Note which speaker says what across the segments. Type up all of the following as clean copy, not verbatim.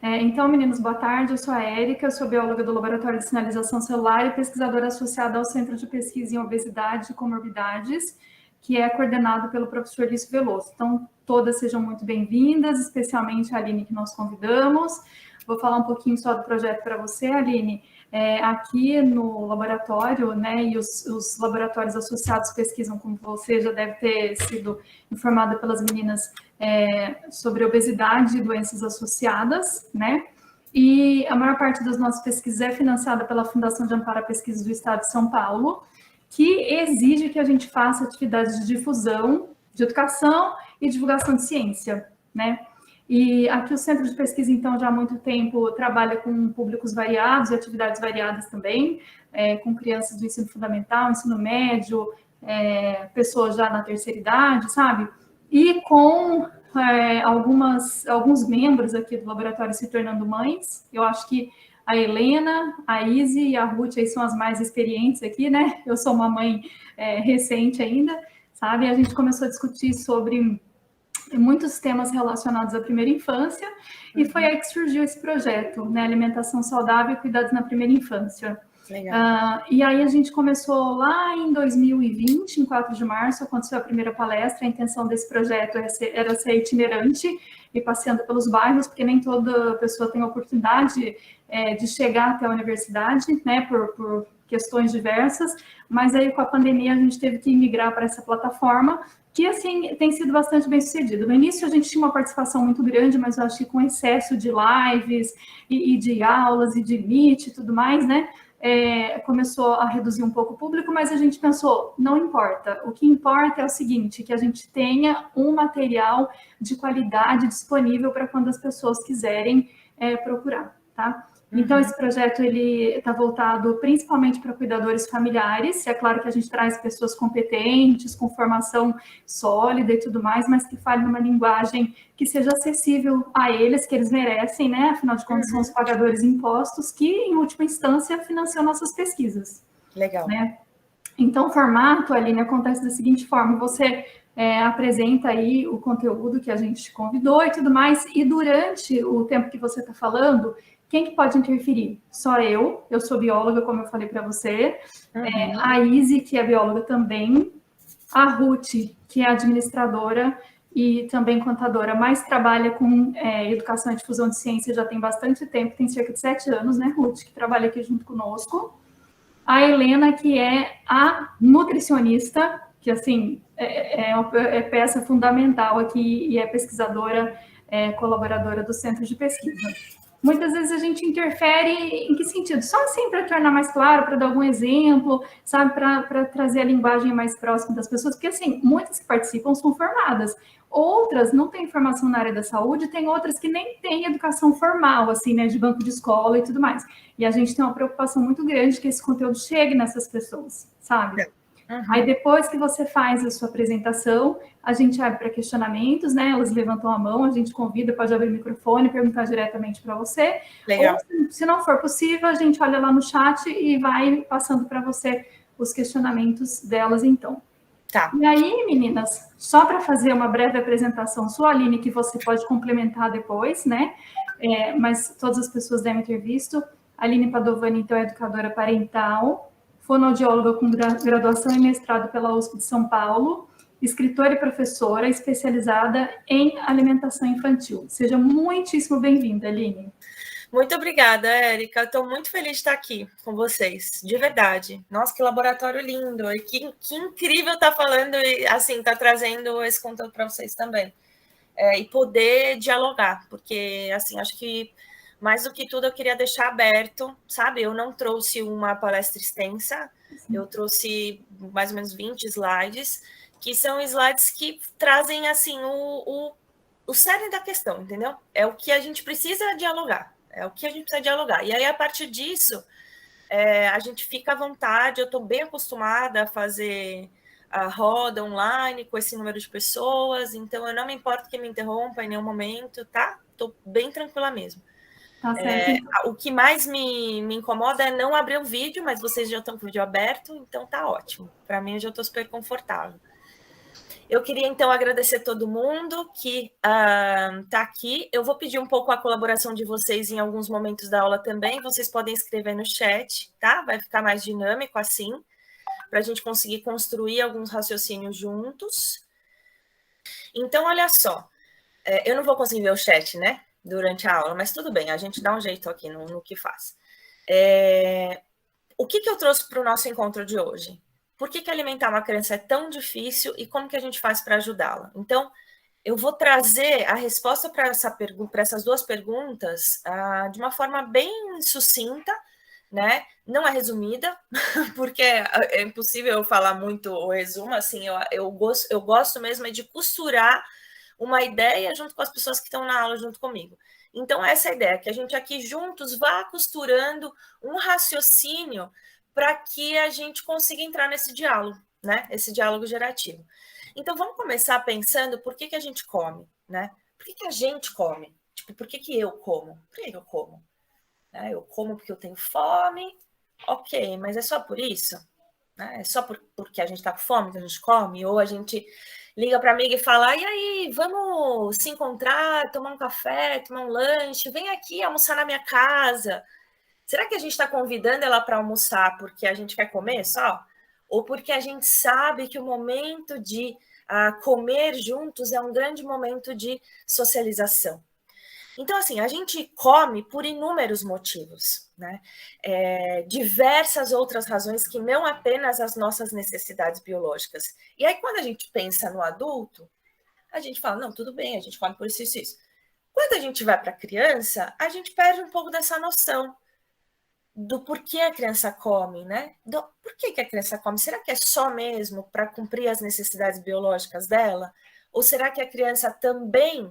Speaker 1: Então, meninos, boa tarde. Eu sou a Érica, eu sou bióloga do Laboratório de Sinalização Celular e pesquisadora associada ao Centro de Pesquisa em Obesidade e Comorbidades, que é coordenado pelo professor Lício Veloso. Então, todas sejam muito bem-vindas, especialmente a Aline, que nós convidamos. Vou falar um pouquinho só do projeto para você, Aline. Aqui no laboratório, né, e os laboratórios associados pesquisam, como você já deve ter sido informada pelas meninas, sobre obesidade e doenças associadas, né? E a maior parte das nossas pesquisas é financiada pela Fundação de Amparo à Pesquisa do Estado de São Paulo, que exige que a gente faça atividades de difusão, de educação e divulgação de ciência, né? E aqui o Centro de Pesquisa, então, já há muito tempo trabalha com públicos variados e atividades variadas também, com crianças do ensino fundamental, ensino médio, pessoas já na terceira idade, sabe? E com alguns membros aqui do laboratório se tornando mães. Eu acho que a Helena, a Izzy e a Ruth aí são as mais experientes aqui, né? Eu sou uma mãe recente ainda, sabe? A gente começou a discutir sobre muitos temas relacionados à primeira infância, e foi aí que surgiu esse projeto, né? Alimentação saudável e cuidados na primeira infância. E aí a gente começou lá em 2020, em 4 de março, aconteceu a primeira palestra. A intenção desse projeto era ser itinerante e passeando pelos bairros, porque nem toda pessoa tem a oportunidade de chegar até a universidade, né, por questões diversas, mas aí com a pandemia a gente teve que migrar para essa plataforma, que assim tem sido bastante bem sucedido. No início a gente tinha uma participação muito grande, mas eu acho que com excesso de lives e de aulas e de Meet e tudo mais, né, começou a reduzir um pouco o público, mas a gente pensou, não importa, o que importa é o seguinte, que a gente tenha um material de qualidade disponível para quando as pessoas quiserem procurar, tá? Então, esse projeto ele está voltado principalmente para cuidadores familiares. É claro que a gente traz pessoas competentes, com formação sólida e tudo mais, mas que falem numa linguagem que seja acessível a eles, que eles merecem, né? Afinal de contas, são os pagadores de impostos que, em última instância, financiam nossas pesquisas.
Speaker 2: Legal.
Speaker 1: Né? Então, o formato, Aline, acontece da seguinte forma: você apresenta aí o conteúdo que a gente te convidou e tudo mais, e durante o tempo que você está falando, quem que pode interferir? Só eu sou bióloga, como eu falei para você, a Izzy, que é bióloga também, a Ruth, que é administradora e também contadora, mas trabalha com educação e difusão de ciência já tem bastante tempo, tem cerca de 7 anos, né, Ruth, que trabalha aqui junto conosco. A Helena, que é a nutricionista, que assim é peça fundamental aqui e é pesquisadora, colaboradora do Centro de Pesquisa. Muitas vezes a gente interfere em que sentido? Só assim para tornar mais claro, para dar algum exemplo, sabe, para trazer a linguagem mais próxima das pessoas, porque assim, muitas que participam são formadas, outras não têm formação na área da saúde, tem outras que nem têm educação formal, assim, né, de banco de escola e tudo mais. E a gente tem uma preocupação muito grande que esse conteúdo chegue nessas pessoas, sabe? Aí depois que você faz a sua apresentação, a gente abre para questionamentos, né? Elas levantam a mão, a gente convida, pode abrir o microfone, perguntar diretamente para você.
Speaker 2: Legal.
Speaker 1: Ou, se não for possível, a gente olha lá no chat e vai passando para você os questionamentos delas, então.
Speaker 2: Tá.
Speaker 1: E aí, meninas, só para fazer uma breve apresentação sua, Aline, que você pode complementar depois, né? Mas todas as pessoas devem ter visto. A Aline Padovani, então, é educadora parental, fonoaudióloga com graduação e mestrado pela USP de São Paulo, escritora e professora especializada em alimentação infantil. Seja muitíssimo bem-vinda, Aline.
Speaker 2: Muito obrigada, Érica. Estou muito feliz de estar aqui com vocês, de verdade. Nossa, que laboratório lindo! E que incrível estar falando e assim, estar trazendo esse conteúdo para vocês também. E poder dialogar, porque assim, acho que mais do que tudo eu queria deixar aberto, sabe? Eu não trouxe uma palestra extensa, eu trouxe mais ou menos 20 slides, que são slides que trazem assim o cerne da questão, entendeu? É o que a gente precisa dialogar. É o que a gente precisa dialogar. E aí, a partir disso, a gente fica à vontade. Eu estou bem acostumada a fazer a roda online com esse número de pessoas, então eu não me importo que me interrompa em nenhum momento, tá? Estou bem tranquila mesmo.
Speaker 1: Tá certo.
Speaker 2: O que mais me incomoda é não abrir o vídeo, mas vocês já estão com o vídeo aberto, então tá ótimo. Para mim, eu já estou super confortável. Eu queria, então, agradecer todo mundo que está aqui. Eu vou pedir um pouco a colaboração de vocês em alguns momentos da aula também. Vocês podem escrever no chat, tá? Vai ficar mais dinâmico assim, para a gente conseguir construir alguns raciocínios juntos. Então, olha só. Eu não vou conseguir ver o chat, né? Durante a aula, mas tudo bem, a gente dá um jeito aqui no que faz. O que eu trouxe para o nosso encontro de hoje? Por que alimentar uma criança é tão difícil e como que a gente faz para ajudá-la? Então, eu vou trazer a resposta para essas duas perguntas de uma forma bem sucinta, né? Não é resumida, porque é impossível eu falar muito o resumo, assim, eu gosto mesmo de costurar uma ideia junto com as pessoas que estão na aula junto comigo. Então, essa é a ideia, que a gente aqui juntos vá costurando um raciocínio para que a gente consiga entrar nesse diálogo, né? Esse diálogo gerativo. Então, vamos começar pensando por que a gente come, né? Por que a gente come? Tipo, por que eu como? Por que eu como? Né? Eu como porque eu tenho fome, ok, mas é só por isso? Né? É só porque a gente está com fome que a gente come? Ou a gente liga para a amiga e fala, e aí, vamos se encontrar, tomar um café, tomar um lanche, vem aqui almoçar na minha casa. Será que a gente está convidando ela para almoçar porque a gente quer comer só? Ou porque a gente sabe que o momento de comer juntos é um grande momento de socialização? Então, assim, a gente come por inúmeros motivos, né? Diversas outras razões que não apenas as nossas necessidades biológicas. E aí, quando a gente pensa no adulto, a gente fala, não, tudo bem, a gente come por isso, isso, isso. Quando a gente vai para a criança, a gente perde um pouco dessa noção do porquê a criança come, né? Por que a criança come? Será que é só mesmo para cumprir as necessidades biológicas dela? Ou será que a criança também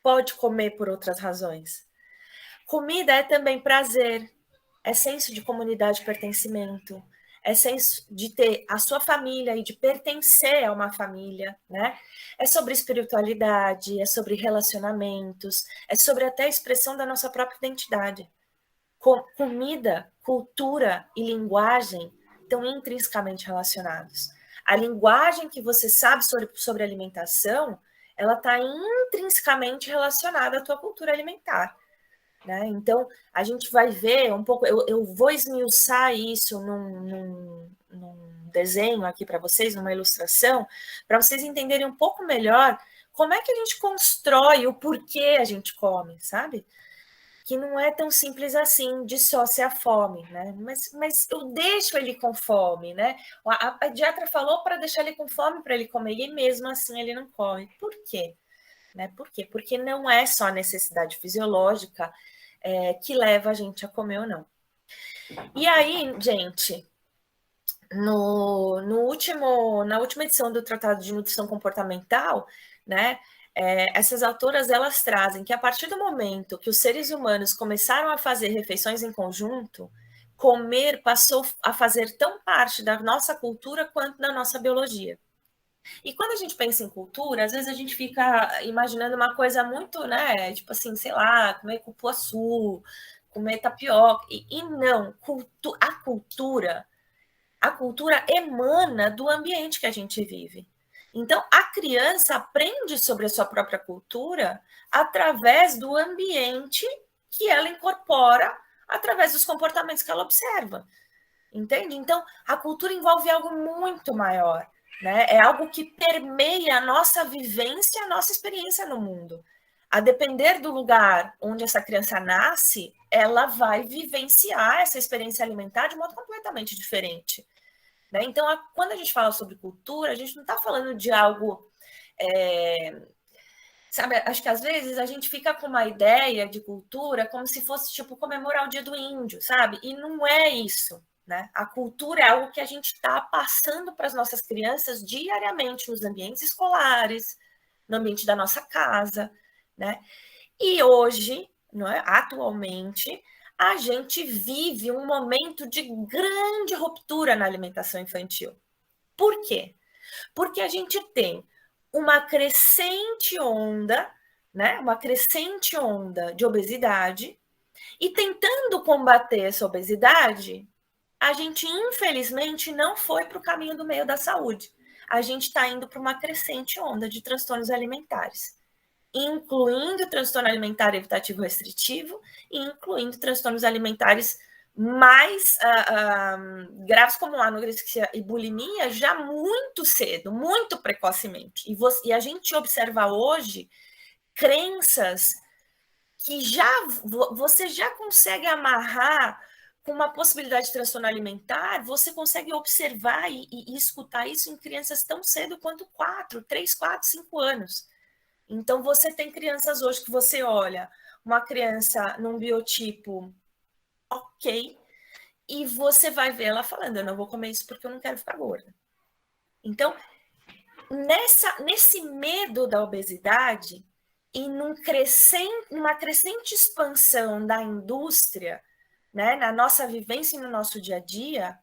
Speaker 2: pode comer por outras razões? Comida é também prazer, é senso de comunidade e pertencimento, é senso de ter a sua família e de pertencer a uma família, né? É sobre espiritualidade, é sobre relacionamentos, é sobre até a expressão da nossa própria identidade. Comida, cultura e linguagem estão intrinsecamente relacionados. A linguagem que você sabe sobre alimentação, ela está intrinsecamente relacionada à tua cultura alimentar. Né? Então, a gente vai ver um pouco, eu vou esmiuçar isso num desenho aqui para vocês, numa ilustração, para vocês entenderem um pouco melhor como é que a gente constrói o porquê a gente come, sabe? Que não é tão simples assim de só ser a fome, né? Mas eu deixo ele com fome, né? A pediatra falou para deixar ele com fome para ele comer, e mesmo assim ele não come. Por quê? Né? Por quê? Porque não é só a necessidade fisiológica que leva a gente a comer ou não. E aí, gente, na última edição do Tratado de Nutrição Comportamental, né? Essas autoras, elas trazem que a partir do momento que os seres humanos começaram a fazer refeições em conjunto, comer passou a fazer tão parte da nossa cultura quanto da nossa biologia. E quando a gente pensa em cultura, às vezes a gente fica imaginando uma coisa muito, né, tipo assim, sei lá, comer cupuaçu, comer tapioca, e não, a cultura emana do ambiente que a gente vive. Então, a criança aprende sobre a sua própria cultura através do ambiente que ela incorpora através dos comportamentos que ela observa. Entende? Então, a cultura envolve algo muito maior, né? É algo que permeia a nossa vivência, a nossa experiência no mundo. A depender do lugar onde essa criança nasce, ela vai vivenciar essa experiência alimentar de modo completamente diferente. Né? Então, quando a gente fala sobre cultura, a gente não está falando de algo... sabe, acho que às vezes a gente fica com uma ideia de cultura como se fosse, tipo, comemorar o Dia do Índio, sabe? E não é isso. Né? A cultura é algo que a gente está passando para as nossas crianças diariamente nos ambientes escolares, no ambiente da nossa casa, né? E hoje, não é? Atualmente, a gente vive um momento de grande ruptura na alimentação infantil. Por quê? Porque a gente tem uma crescente onda, né? Uma crescente onda de obesidade, e tentando combater essa obesidade, a gente, infelizmente, não foi para o caminho do meio da saúde. a gente está indo para uma crescente onda de transtornos alimentares, incluindo transtorno alimentar evitativo restritivo e incluindo transtornos alimentares mais graves como anorexia e bulimia já muito cedo, muito precocemente. E a gente observa hoje crenças que você já consegue amarrar com uma possibilidade de transtorno alimentar, você consegue observar e escutar isso em crianças tão cedo quanto 3, 4, 5 anos. Então, você tem crianças hoje que você olha, uma criança num biotipo ok, e você vai ver ela falando, eu não vou comer isso porque eu não quero ficar gorda. Então, nesse medo da obesidade e numa crescente expansão da indústria, né, na nossa vivência e no nosso dia a dia,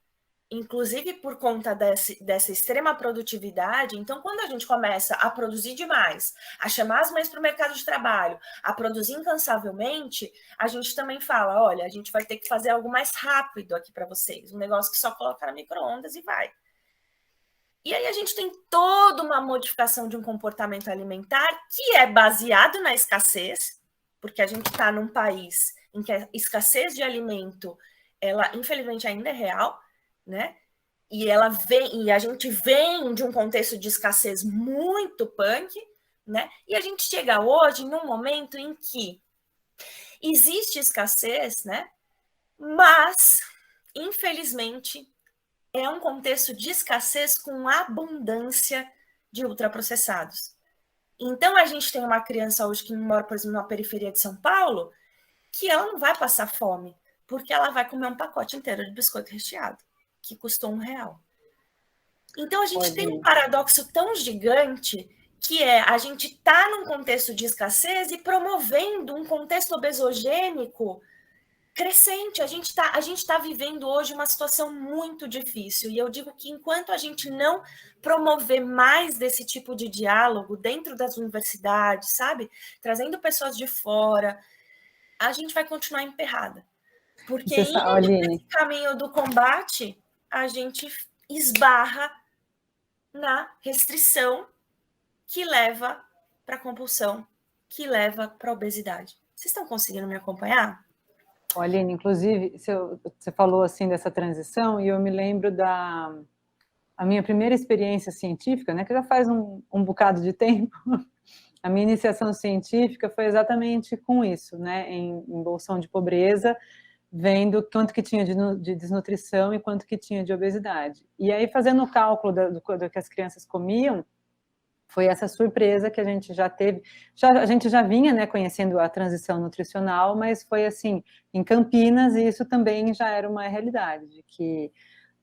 Speaker 2: inclusive por conta dessa extrema produtividade. Então, quando a gente começa a produzir demais, a chamar as mães para o mercado de trabalho, a produzir incansavelmente, a gente também fala, olha, a gente vai ter que fazer algo mais rápido aqui para vocês, um negócio que só colocar no micro-ondas e vai. E aí a gente tem toda uma modificação de um comportamento alimentar que é baseado na escassez, porque a gente está num país em que a escassez de alimento, ela infelizmente ainda é real, né? E a gente vem de um contexto de escassez muito punk, né? E a gente chega hoje num momento em que existe escassez, né? Mas, infelizmente, é um contexto de escassez com abundância de ultraprocessados. Então, a gente tem uma criança hoje que mora, por exemplo, na periferia de São Paulo, que ela não vai passar fome, porque ela vai comer um pacote inteiro de biscoito recheado, que custou R$1. Então, a gente tem um paradoxo tão gigante que a gente está num contexto de escassez e promovendo um contexto obesogênico crescente. A gente tá vivendo hoje uma situação muito difícil. E eu digo que enquanto a gente não promover mais desse tipo de diálogo dentro das universidades, sabe? Trazendo pessoas de fora, a gente vai continuar emperrada. Porque indo nesse caminho do combate, a gente esbarra na restrição que leva para a compulsão, que leva para a obesidade. Vocês estão conseguindo me acompanhar?
Speaker 3: Aline, inclusive, você falou assim dessa transição e eu me lembro a minha primeira experiência científica, né, que já faz um bocado de tempo. A minha iniciação científica foi exatamente com isso, né, em bolsão de pobreza, vendo quanto que tinha de desnutrição e quanto que tinha de obesidade. E aí, fazendo o cálculo do que as crianças comiam, foi essa surpresa que a gente já teve. A gente já vinha, né, conhecendo a transição nutricional, mas foi assim, em Campinas, e isso também já era uma realidade, de que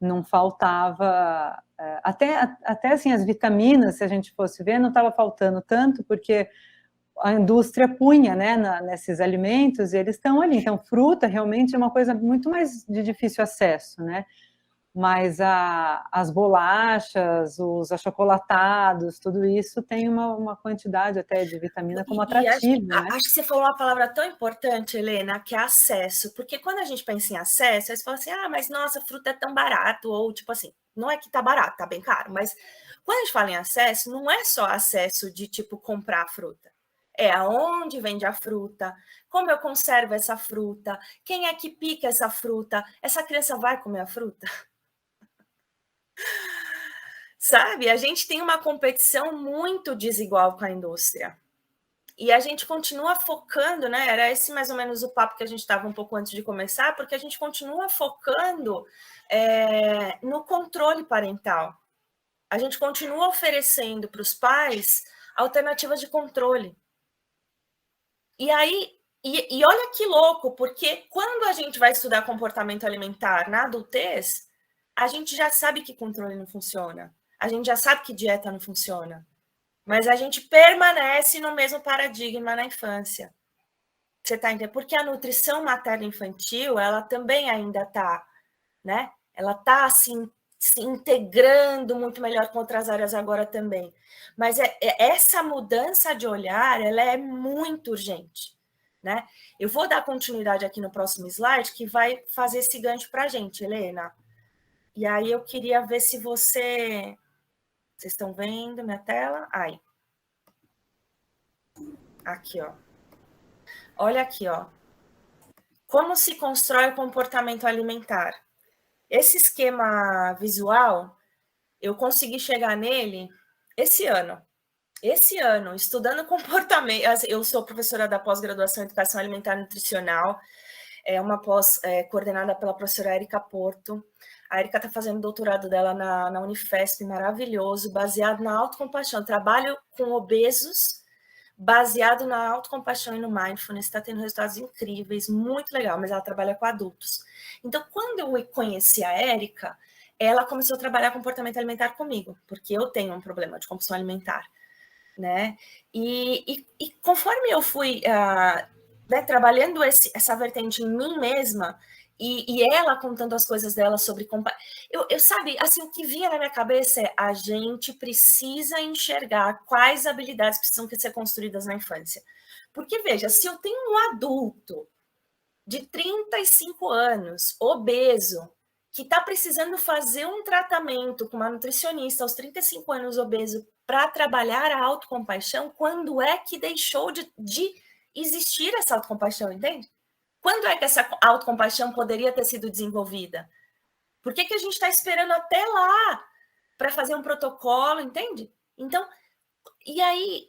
Speaker 3: não faltava, até assim, as vitaminas, se a gente fosse ver, não estava faltando tanto, porque a indústria punha, né, nesses alimentos, e eles estão ali. Então, fruta realmente é uma coisa muito mais de difícil acesso, né? Mas as bolachas, os achocolatados, tudo isso tem uma quantidade até de vitamina como atrativo, né?
Speaker 2: Acho que você falou uma palavra tão importante, Helena, que é acesso. Porque quando a gente pensa em acesso, aí você fala assim, mas nossa, fruta é tão barato, ou tipo assim, não é que tá barato, tá bem caro, mas quando a gente fala em acesso, não é só acesso de tipo comprar a fruta. É aonde vende a fruta, como eu conservo essa fruta, quem é que pica essa fruta, essa criança vai comer a fruta? Sabe, a gente tem uma competição muito desigual com a indústria. E a gente continua focando, né? Era esse mais ou menos o papo que a gente estava um pouco antes de começar, porque a gente continua focando no controle parental. A gente continua oferecendo para os pais alternativas de controle. E aí, e olha que louco, porque quando a gente vai estudar comportamento alimentar na adultez, a gente já sabe que controle não funciona. A gente já sabe que dieta não funciona. Mas a gente permanece no mesmo paradigma na infância. Você está entendendo? Porque a nutrição materno-infantil, ela também ainda está, né? Ela está assim, se integrando muito melhor com outras áreas agora também. Mas essa mudança de olhar, ela é muito urgente, né? Eu vou dar continuidade aqui no próximo slide, que vai fazer esse gancho para a gente, Helena. E aí eu queria ver se você Vocês estão vendo minha tela? Aí. Aqui, ó. Olha aqui, ó. Como se constrói o comportamento alimentar. Esse esquema visual, eu consegui chegar nele esse ano. Esse ano, estudando comportamento. Eu sou professora da pós-graduação em Educação Alimentar e Nutricional. É uma pós coordenada pela professora Érica Porto. A Érica está fazendo doutorado dela na Unifesp, maravilhoso, baseado na autocompaixão. Trabalho com obesos, baseado na autocompaixão e no mindfulness. Está tendo resultados incríveis, muito legal, mas ela trabalha com adultos. Então, quando eu conheci a Érica, ela começou a trabalhar comportamento alimentar comigo, porque eu tenho um problema de compulsão alimentar, né? E conforme eu fui trabalhando essa vertente em mim mesma, e ela contando as coisas dela sobre... Eu sabe, assim, o que vinha na minha cabeça é a gente precisa enxergar quais habilidades precisam ser construídas na infância. Porque, veja, se eu tenho um adulto de 35 anos, obeso, que está precisando fazer um tratamento com uma nutricionista aos 35 anos obeso para trabalhar a autocompaixão, quando é que deixou de existir essa autocompaixão, entende? Quando é que essa autocompaixão poderia ter sido desenvolvida? Por que a gente está esperando até lá para fazer um protocolo, entende? Então, e aí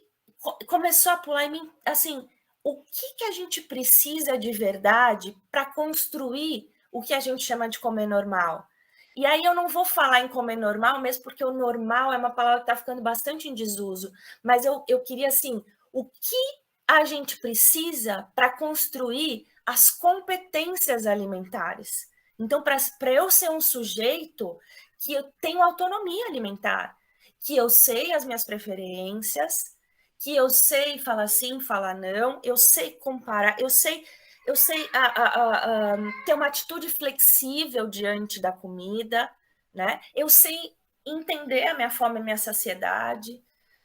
Speaker 2: começou a pular em mim, assim, o que a gente precisa de verdade para construir o que a gente chama de comer normal? E aí eu não vou falar em comer normal, mesmo porque o normal é uma palavra que está ficando bastante em desuso, mas eu queria, assim, o que a gente precisa para construir as competências alimentares. Então, para eu ser um sujeito que eu tenho autonomia alimentar, que eu sei as minhas preferências, que eu sei falar sim, falar não, eu sei comparar, eu sei ter uma atitude flexível diante da comida, né? Eu sei entender a minha fome e a minha saciedade,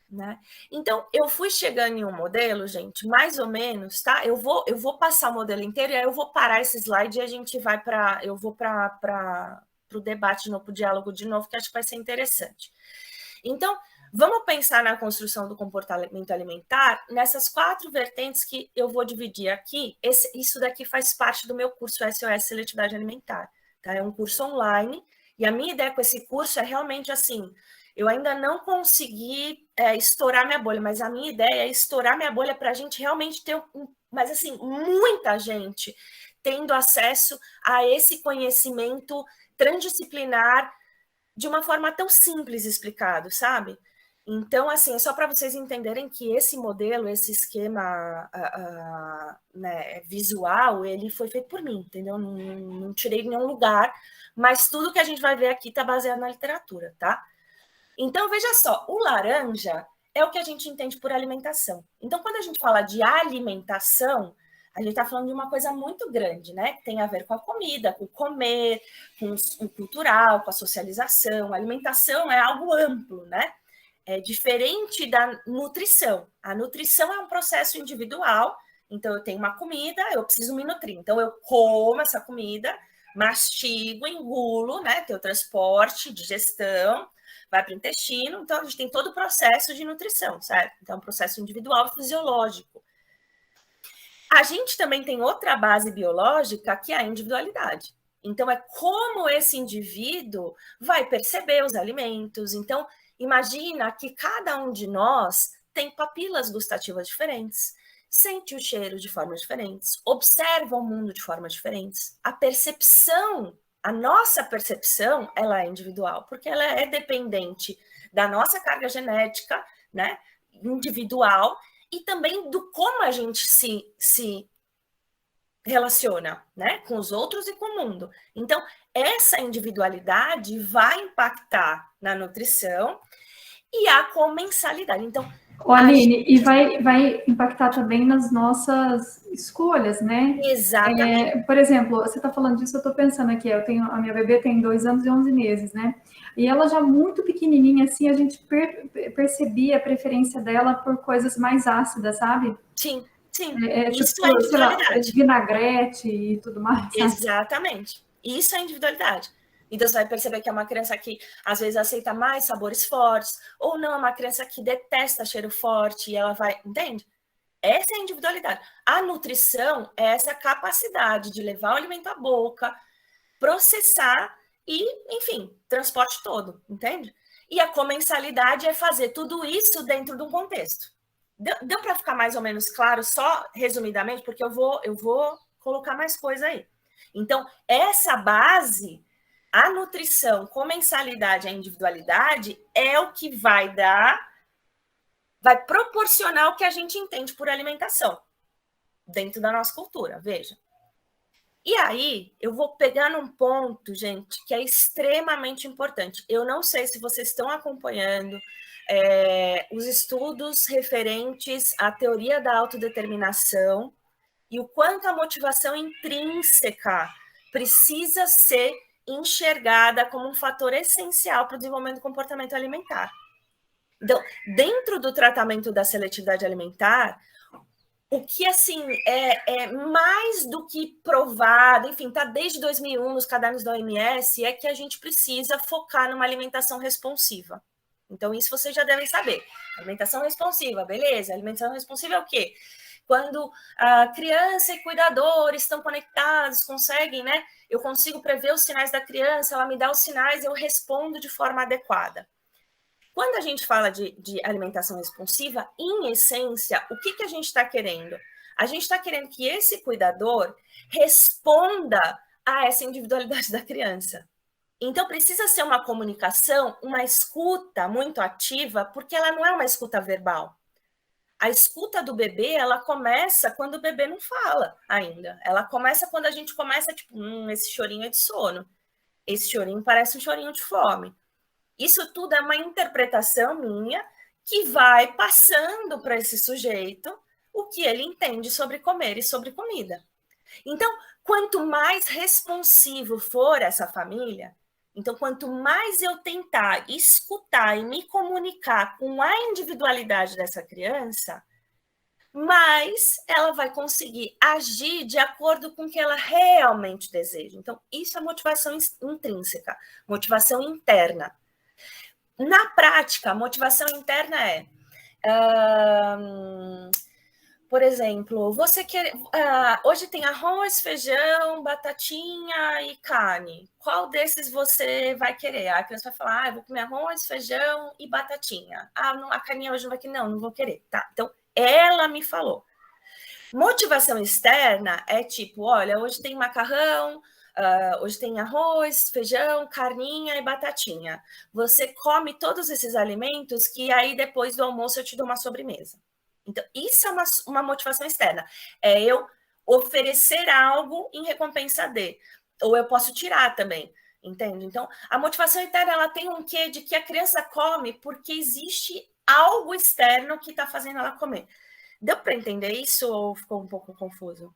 Speaker 2: né? Então, eu fui chegando em um modelo, gente, mais ou menos, tá? Eu vou passar o modelo inteiro e aí eu vou parar esse slide e a gente vai eu vou para o debate de novo, para o diálogo de novo, que acho que vai ser interessante. Então, vamos pensar na construção do comportamento alimentar nessas 4 vertentes que eu vou dividir aqui. Isso daqui faz parte do meu curso SOS Seletividade Alimentar, tá? É um curso online e a minha ideia com esse curso é realmente assim, eu ainda não consegui estourar minha bolha, mas a minha ideia é estourar minha bolha para a gente realmente ter, mas assim, muita gente tendo acesso a esse conhecimento transdisciplinar de uma forma tão simples explicado, sabe? Então, assim, é só para vocês entenderem que esse modelo, esse esquema né, visual, ele foi feito por mim, entendeu? Não tirei de nenhum lugar, mas tudo que a gente vai ver aqui está baseado na literatura, tá? Então, veja só, o laranja é o que a gente entende por alimentação. Então, quando a gente fala de alimentação, a gente está falando de uma coisa muito grande, né? Que tem a ver com a comida, com o comer, com o cultural, com a socialização. A alimentação é algo amplo, né? É diferente da nutrição. A nutrição é um processo individual. Então, eu tenho uma comida, eu preciso me nutrir. Então, eu como essa comida, mastigo, engulo, né? Tem o transporte, digestão, vai para o intestino. Então, a gente tem todo o processo de nutrição, certo? Então, é um processo individual e fisiológico. A gente também tem outra base biológica, que é a individualidade. Então, é como esse indivíduo vai perceber os alimentos. Então, imagina que cada um de nós tem papilas gustativas diferentes, sente o cheiro de formas diferentes, observa o mundo de formas diferentes. A percepção, a nossa percepção, ela é individual, porque ela é dependente da nossa carga genética, né, individual, e também do como a gente se relaciona, né, com os outros e com o mundo. Então, essa individualidade vai impactar na nutrição e a comensalidade. Então,
Speaker 1: Aline, e vai impactar também nas nossas escolhas, né?
Speaker 2: Exatamente.
Speaker 1: Por exemplo, você está falando disso, eu estou pensando aqui, a minha bebê tem 2 anos e 11 meses, né? E ela já muito pequenininha, assim, a gente percebia a preferência dela por coisas mais ácidas, sabe?
Speaker 2: Sim.
Speaker 1: Isso
Speaker 2: tipo, é individualidade.
Speaker 1: Vinagrete e tudo mais, sabe?
Speaker 2: Exatamente. Isso é individualidade. Então, você vai perceber que é uma criança que, às vezes, aceita mais sabores fortes, ou não, é uma criança que detesta cheiro forte, e ela vai... Entende? Essa é a individualidade. A nutrição é essa capacidade de levar o alimento à boca, processar e, enfim, transporte todo, entende? E a comensalidade é fazer tudo isso dentro de um contexto. Deu para ficar mais ou menos claro, só resumidamente, porque eu vou colocar mais coisa aí. Então, essa base, a nutrição, comensalidade e a individualidade é o que vai proporcionar o que a gente entende por alimentação dentro da nossa cultura, veja. E aí, eu vou pegar num ponto, gente, que é extremamente importante. Eu não sei se vocês estão acompanhando os estudos referentes à teoria da autodeterminação e o quanto a motivação intrínseca precisa ser enxergada como um fator essencial para o desenvolvimento do comportamento alimentar. Então, dentro do tratamento da seletividade alimentar, o que, assim, é mais do que provado, enfim, está desde 2001 nos cadernos da OMS, é que a gente precisa focar numa alimentação responsiva. Então, isso vocês já devem saber. Alimentação responsiva, beleza. Alimentação responsiva é o quê? Quando a criança e cuidador estão conectados, conseguem, né? Eu consigo prever os sinais da criança, ela me dá os sinais, eu respondo de forma adequada. Quando a gente fala de alimentação responsiva, em essência, o que a gente está querendo? A gente está querendo que esse cuidador responda a essa individualidade da criança. Então, precisa ser uma comunicação, uma escuta muito ativa, porque ela não é uma escuta verbal. A escuta do bebê, ela começa quando o bebê não fala ainda. Ela começa quando a gente começa, tipo, esse chorinho é de sono. Esse chorinho parece um chorinho de fome. Isso tudo é uma interpretação minha que vai passando para esse sujeito o que ele entende sobre comer e sobre comida. Então, quanto mais responsivo for essa família, então, quanto mais eu tentar escutar e me comunicar com a individualidade dessa criança, mais ela vai conseguir agir de acordo com o que ela realmente deseja. Então, isso é motivação intrínseca, motivação interna. Na prática, a motivação interna é, por exemplo, você quer, hoje tem arroz, feijão, batatinha e carne. Qual desses você vai querer? A criança vai falar, eu vou comer arroz, feijão e batatinha. Não, a carninha hoje não vai querer, não vou querer. Tá, então, ela me falou. Motivação externa é tipo, olha, hoje tem macarrão, hoje tem arroz, feijão, carninha e batatinha. Você come todos esses alimentos que aí depois do almoço eu te dou uma sobremesa. Então, isso é uma motivação externa. É eu oferecer algo em recompensa de. Ou eu posso tirar também, entende? Então, a motivação interna, ela tem um quê de que a criança come porque existe algo externo que está fazendo ela comer. Deu para entender isso ou ficou um pouco confuso?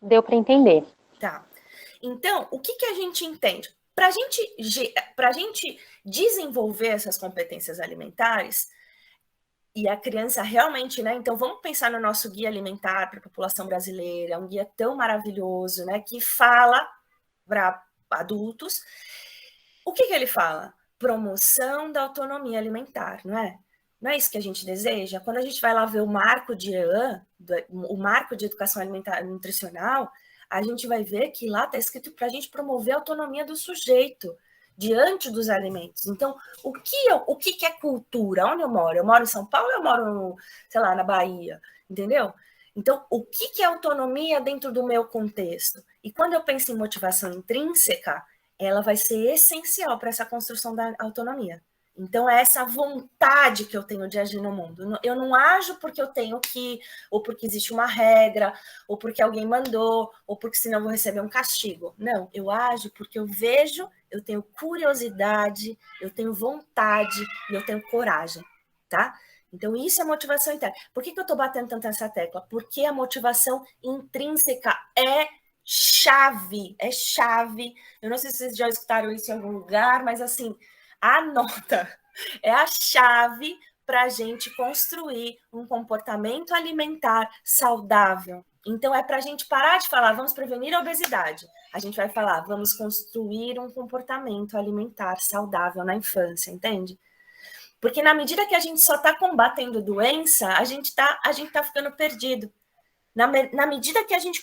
Speaker 4: Deu para entender.
Speaker 2: Tá. Então, o que a gente entende? Para a gente desenvolver essas competências alimentares, e a criança realmente, né? Então, vamos pensar no nosso guia alimentar para a população brasileira, um guia tão maravilhoso, né? Que fala para adultos. O que ele fala? Promoção da autonomia alimentar, não é? Não é isso que a gente deseja? Quando a gente vai lá ver o marco de EAN, o marco de educação alimentar e nutricional, a gente vai ver que lá está escrito para a gente promover a autonomia do sujeito diante dos alimentos. Então, o que é cultura? Onde eu moro? Eu moro em São Paulo ou eu moro, sei lá, na Bahia? Entendeu? Então, o que é autonomia dentro do meu contexto? E quando eu penso em motivação intrínseca, ela vai ser essencial para essa construção da autonomia. Então, é essa vontade que eu tenho de agir no mundo. Eu não ajo porque eu tenho que, ou porque existe uma regra, ou porque alguém mandou, ou porque senão eu vou receber um castigo. Não, eu ajo porque eu vejo, eu tenho curiosidade, eu tenho vontade e eu tenho coragem, tá? Então, isso é motivação interna. Por que eu estou batendo tanto nessa tecla? Porque a motivação intrínseca é chave, é chave. Eu não sei se vocês já escutaram isso em algum lugar, mas assim, anota, é a chave para a gente construir um comportamento alimentar saudável. Então, é para a gente parar de falar, vamos prevenir a obesidade. A gente vai falar, vamos construir um comportamento alimentar saudável na infância, entende? Porque na medida que a gente só está combatendo doença, a gente tá ficando perdido. Na medida que a gente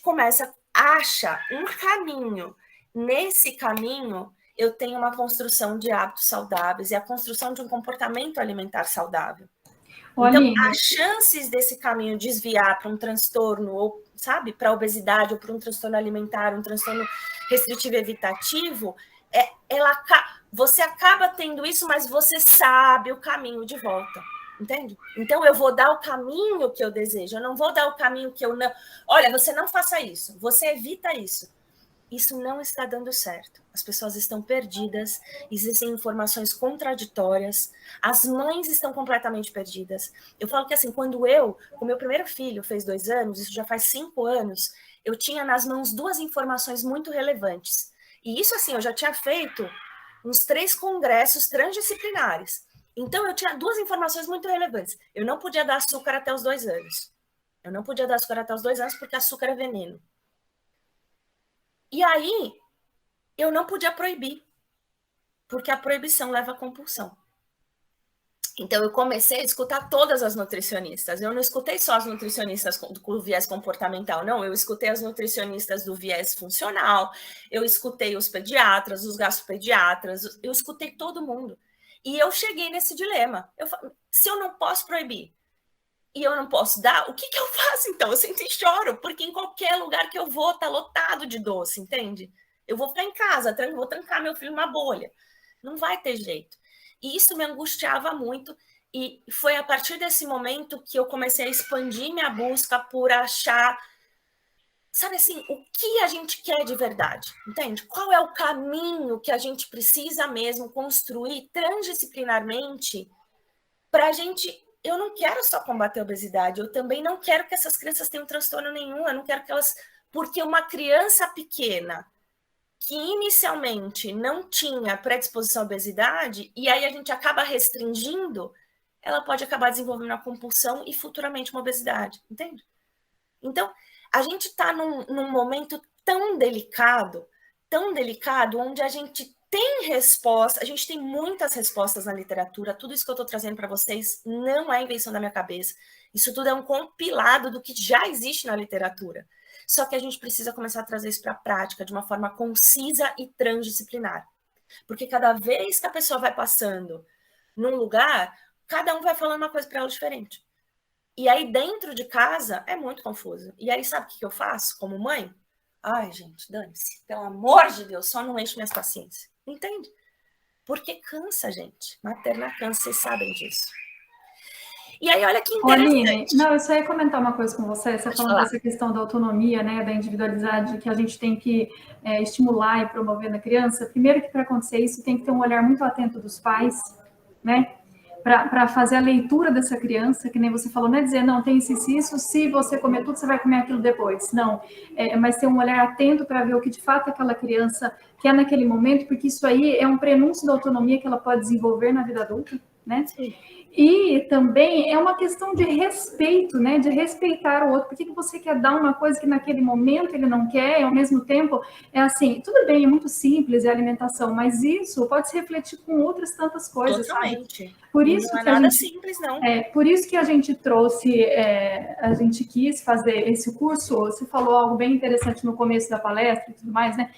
Speaker 2: acha um caminho, nesse caminho, eu tenho uma construção de hábitos saudáveis e a construção de um comportamento alimentar saudável. Então, as chances desse caminho desviar para um transtorno, ou, sabe, para obesidade, ou para um transtorno alimentar, um transtorno restritivo evitativo, você acaba tendo isso, mas você sabe o caminho de volta, entende? Então, eu vou dar o caminho que eu desejo, eu não vou dar o caminho que eu não... Olha, você não faça isso, você evita isso. Isso não está dando certo. As pessoas estão perdidas, existem informações contraditórias, as mães estão completamente perdidas. Eu falo que assim, quando o meu primeiro filho fez 2 anos, isso já faz 5 anos, eu tinha nas mãos 2 informações muito relevantes. E isso assim, eu já tinha feito uns 3 congressos transdisciplinares. Então eu tinha 2 informações muito relevantes. Eu não podia dar açúcar até os 2 anos. Eu não podia dar açúcar até os 2 anos porque açúcar é veneno. E aí, eu não podia proibir, porque a proibição leva à compulsão. Então, eu comecei a escutar todas as nutricionistas. Eu não escutei só as nutricionistas do viés comportamental, não. Eu escutei as nutricionistas do viés funcional, eu escutei os pediatras, os gastropediatras, eu escutei todo mundo. E eu cheguei nesse dilema. Se eu não posso proibir e eu não posso dar, o que eu faço então? Eu sinto e choro, porque em qualquer lugar que eu vou, tá lotado de doce, entende? Eu vou ficar em casa, vou trancar meu filho numa bolha. Não vai ter jeito. E isso me angustiava muito, e foi a partir desse momento que eu comecei a expandir minha busca por achar, sabe assim, o que a gente quer de verdade, entende? Qual é o caminho que a gente precisa mesmo construir transdisciplinarmente para a gente... Eu não quero só combater a obesidade, eu também não quero que essas crianças tenham transtorno nenhum, eu não quero que elas... Porque uma criança pequena que inicialmente não tinha predisposição à obesidade, e aí a gente acaba restringindo, ela pode acabar desenvolvendo uma compulsão e futuramente uma obesidade, entende? Então, a gente está num momento tão delicado, onde a gente tem resposta, a gente tem muitas respostas na literatura, tudo isso que eu estou trazendo para vocês não é invenção da minha cabeça, isso tudo é um compilado do que já existe na literatura. Só que a gente precisa começar a trazer isso para a prática de uma forma concisa e transdisciplinar. Porque cada vez que a pessoa vai passando num lugar, cada um vai falando uma coisa para ela diferente. E aí dentro de casa é muito confuso. E aí sabe o que eu faço como mãe? Ai, gente, dane-se. Pelo amor de Deus, só não enche minhas paciências. Entende? Porque cansa, gente. Maternar cansa, vocês sabem disso. E aí, olha que interessante.
Speaker 1: Aline, não, eu só ia comentar uma coisa com você. Você falando dessa questão da autonomia, né, da individualidade que a gente tem que estimular e promover na criança. Primeiro que para acontecer isso tem que ter um olhar muito atento dos pais, né, para fazer a leitura dessa criança, que nem você falou, não é dizer, não, tem isso, se você comer tudo, você vai comer aquilo depois. Não, mas ter um olhar atento para ver o que de fato aquela criança quer naquele momento, porque isso aí é um prenúncio da autonomia que ela pode desenvolver na vida adulta, né? Sim. E também é uma questão de respeito, né? De respeitar o outro. Por que você quer dar uma coisa que naquele momento ele não quer, e ao mesmo tempo é assim, tudo bem, é muito simples, é alimentação, mas isso pode se refletir com outras tantas coisas.
Speaker 2: Totalmente.
Speaker 1: Sabe? Por isso
Speaker 2: não é
Speaker 1: que
Speaker 2: nada
Speaker 1: a gente,
Speaker 2: simples, não.
Speaker 1: Por isso que a gente trouxe, a gente quis fazer esse curso. Você falou algo bem interessante no começo da palestra e tudo mais, né?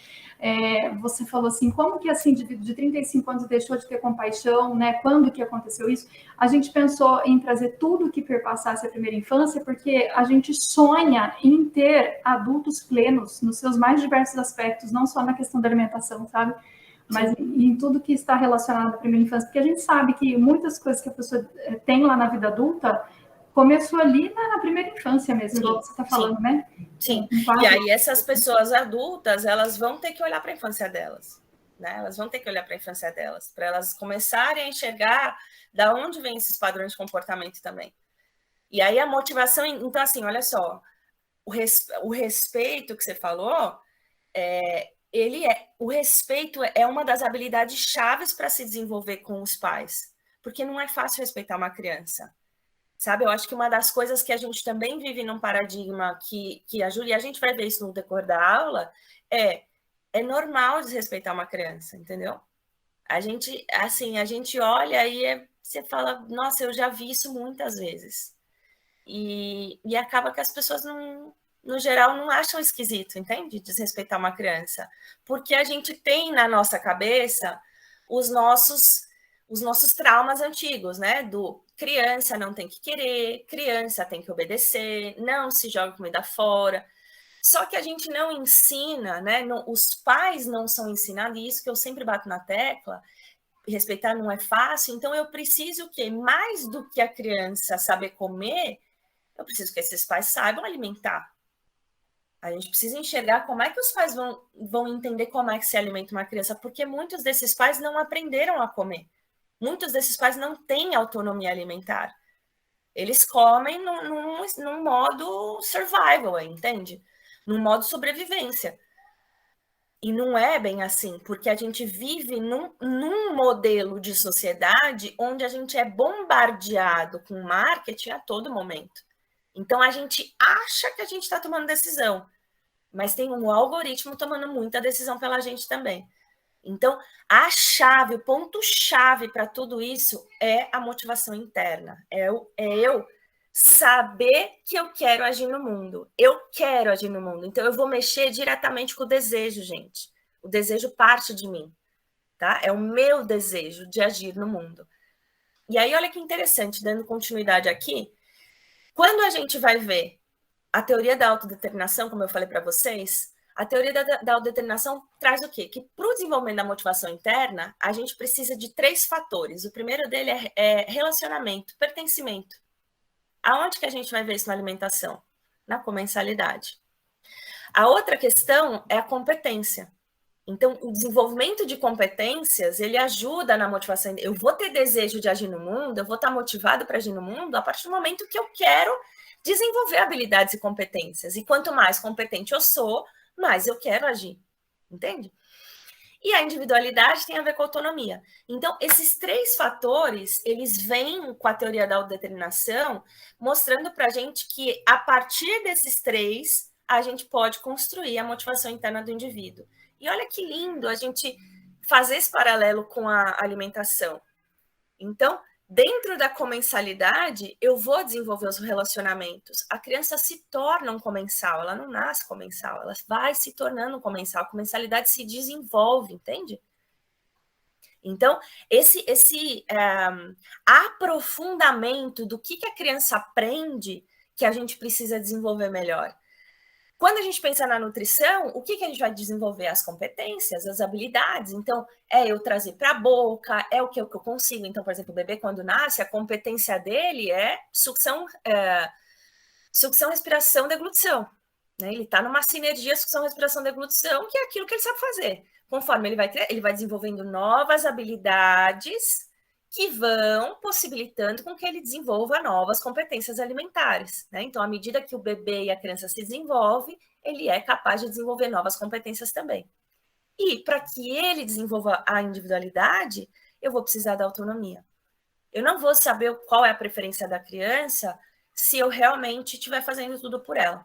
Speaker 1: Você falou assim, como que esse indivíduo de 35 anos deixou de ter compaixão, né? Quando que aconteceu isso? A gente pensou em trazer tudo que perpassasse a primeira infância, porque a gente sonha em ter adultos plenos nos seus mais diversos aspectos, não só na questão da alimentação, sabe? Mas em tudo que está relacionado à primeira infância, porque a gente sabe que muitas coisas que a pessoa tem lá na vida adulta começou ali na primeira infância mesmo, igual você está falando, né?
Speaker 2: Sim, e aí essas pessoas adultas, elas vão ter que olhar para a infância delas, né? Elas vão ter que olhar para a infância delas, para elas começarem a enxergar da onde vem esses padrões de comportamento também. E aí a motivação, então assim, olha só, o respeito que você falou, o respeito é uma das habilidades chaves para se desenvolver com os pais, porque não é fácil respeitar uma criança. Sabe, eu acho que uma das coisas que a gente também vive num paradigma que a Júlia, a gente vai ver isso no decorrer da aula, é normal desrespeitar uma criança, entendeu? A gente olha e você fala, nossa, eu já vi isso muitas vezes. E acaba que as pessoas, no geral, não acham esquisito, entende? Desrespeitar uma criança. Porque a gente tem na nossa cabeça os nossos traumas antigos, né? Do criança não tem que querer, criança tem que obedecer, não se joga comida fora. Só que a gente não ensina, né? Os pais não são ensinados, e isso que eu sempre bato na tecla, respeitar não é fácil, então eu preciso o quê? Mais do que a criança saber comer, eu preciso que esses pais saibam alimentar. A gente precisa enxergar como é que os pais vão entender como é que se alimenta uma criança, porque muitos desses pais não aprenderam a comer. Muitos desses pais não têm autonomia alimentar. Eles comem num modo survival, entende? Num modo sobrevivência. E não é bem assim, porque a gente vive num modelo de sociedade onde a gente é bombardeado com marketing a todo momento. Então, a gente acha que a gente está tomando decisão, mas tem um algoritmo tomando muita decisão pela gente também. Então, a chave, o ponto-chave para tudo isso é a motivação interna. É eu saber que eu quero agir no mundo. Eu quero agir no mundo. Então, eu vou mexer diretamente com o desejo, gente. O desejo parte de mim, tá? É o meu desejo de agir no mundo. E aí, olha que interessante, dando continuidade aqui, quando a gente vai ver a teoria da autodeterminação, como eu falei para vocês, a teoria da autodeterminação traz o quê? Que para o desenvolvimento da motivação interna, a gente precisa de 3 fatores. O primeiro dele é relacionamento, pertencimento. Aonde que a gente vai ver isso na alimentação? Na comensalidade. A outra questão é a competência. Então, o desenvolvimento de competências, ele ajuda na motivação. Eu vou ter desejo de agir no mundo, eu vou estar motivado para agir no mundo a partir do momento que eu quero desenvolver habilidades e competências. E quanto mais competente eu sou, mais eu quero agir. Entende? E a individualidade tem a ver com a autonomia. Então, esses 3 fatores, eles vêm com a teoria da autodeterminação, mostrando para a gente que, a partir desses 3, a gente pode construir a motivação interna do indivíduo. E olha que lindo a gente fazer esse paralelo com a alimentação. Então, dentro da comensalidade, eu vou desenvolver os relacionamentos. A criança se torna um comensal, ela não nasce comensal, ela vai se tornando um comensal. A comensalidade se desenvolve, entende? Então, esse aprofundamento do que a criança aprende que a gente precisa desenvolver melhor. Quando a gente pensa na nutrição, o que a gente vai desenvolver? As competências, as habilidades. Então, eu trazer para a boca, é o que eu consigo. Então, por exemplo, o bebê, quando nasce, a competência dele é sucção, respiração, deglutição. Né? Ele está numa sinergia sucção, respiração, deglutição, que é aquilo que ele sabe fazer. Conforme ele vai desenvolvendo novas habilidades que vão possibilitando com que ele desenvolva novas competências alimentares. Né? Então, à medida que o bebê e a criança se desenvolvem, ele é capaz de desenvolver novas competências também. E para que ele desenvolva a individualidade, eu vou precisar da autonomia. Eu não vou saber qual é a preferência da criança se eu realmente estiver fazendo tudo por ela.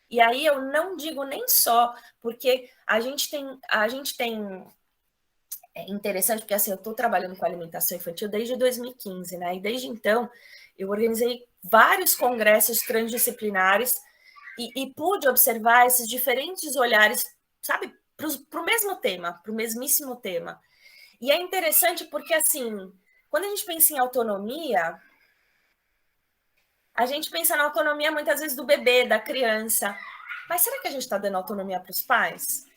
Speaker 2: E aí eu não digo nem só, porque a gente tem é interessante, porque assim, eu estou trabalhando com alimentação infantil desde 2015, né? E desde então, eu organizei vários congressos transdisciplinares e pude observar esses diferentes olhares, sabe, para o mesmo tema, para o mesmíssimo tema. E é interessante porque, assim, quando a gente pensa em autonomia, a gente pensa na autonomia muitas vezes do bebê, da criança. Mas será que a gente está dando autonomia para os pais?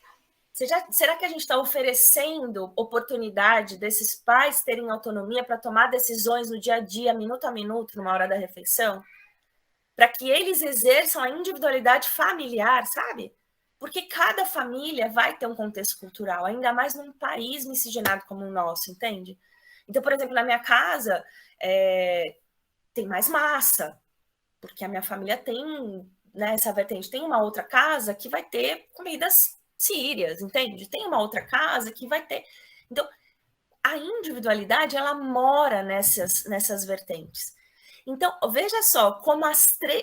Speaker 2: Será que a gente está oferecendo oportunidade desses pais terem autonomia para tomar decisões no dia a dia, minuto a minuto, numa hora da refeição? Para que eles exerçam a individualidade familiar, sabe? Porque cada família vai ter um contexto cultural, ainda mais num país miscigenado como o nosso, entende? Então, por exemplo, na minha casa, tem mais massa, porque a minha família tem, né, essa vertente. Tem uma outra casa que vai ter comidas sírias, entende? Tem uma outra casa que vai ter. Então, a individualidade, ela mora nessas vertentes. Então, veja só como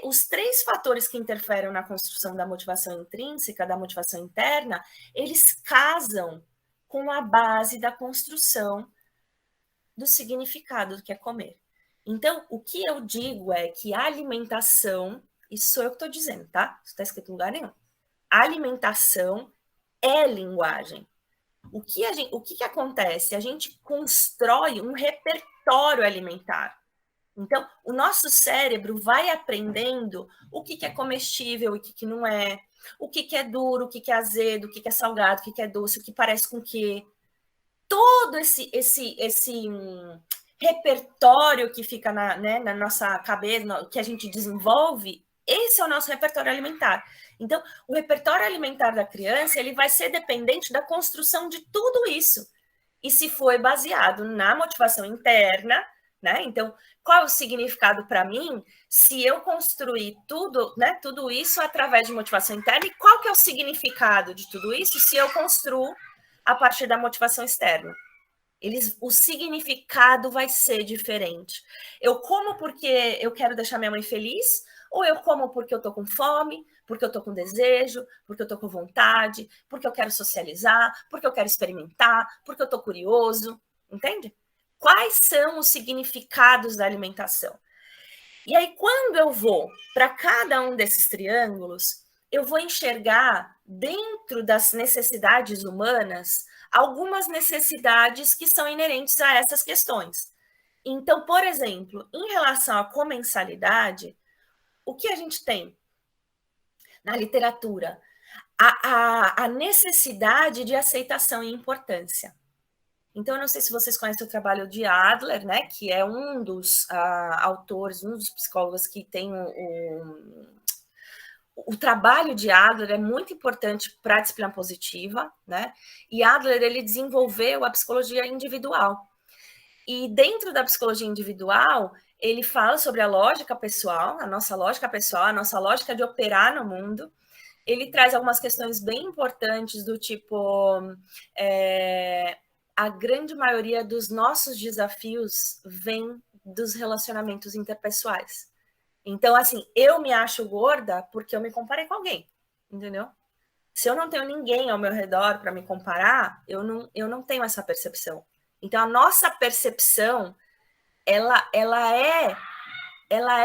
Speaker 2: os 3 fatores que interferem na construção da motivação intrínseca, da motivação interna, eles casam com a base da construção do significado do que é comer. Então, o que eu digo é que a alimentação, isso sou eu que estou dizendo, tá? Isso está escrito em lugar nenhum. A alimentação é linguagem. O que acontece? A gente constrói um repertório alimentar. Então, o nosso cérebro vai aprendendo o que é comestível e o que não é, o que é duro, o que é azedo, o que é salgado, o que é doce, o que parece com o quê. Todo esse repertório que fica na nossa cabeça, que a gente desenvolve, esse é o nosso repertório alimentar. Então, o repertório alimentar da criança, ele vai ser dependente da construção de tudo isso. E se foi baseado na motivação interna, né? Então, qual é o significado para mim se eu construir tudo, né, tudo isso através de motivação interna? E qual que é o significado de tudo isso se eu construo a partir da motivação externa? O significado vai ser diferente. Eu como porque eu quero deixar minha mãe feliz, ou eu como porque eu tô com fome, porque eu tô com desejo, porque eu tô com vontade, porque eu quero socializar, porque eu quero experimentar, porque eu tô curioso, entende? Quais são os significados da alimentação? E aí, quando eu vou para cada um desses triângulos, eu vou enxergar dentro das necessidades humanas algumas necessidades que são inerentes a essas questões. Então, por exemplo, em relação à comensalidade, o que a gente tem na literatura? A necessidade de aceitação e importância. Então, eu não sei se vocês conhecem o trabalho de Adler, né, que é um dos autores, um dos psicólogos que tem o trabalho de Adler é muito importante para a disciplina positiva, né? E Adler, ele desenvolveu a psicologia individual. E dentro da psicologia individual, ele fala sobre a lógica pessoal, a nossa lógica de operar no mundo. Ele traz algumas questões bem importantes do tipo... a grande maioria dos nossos desafios vem dos relacionamentos interpessoais. Então, assim, eu me acho gorda porque eu me comparei com alguém, entendeu? Se eu não tenho ninguém ao meu redor para me comparar, eu não tenho essa percepção. Então, a nossa percepção, ela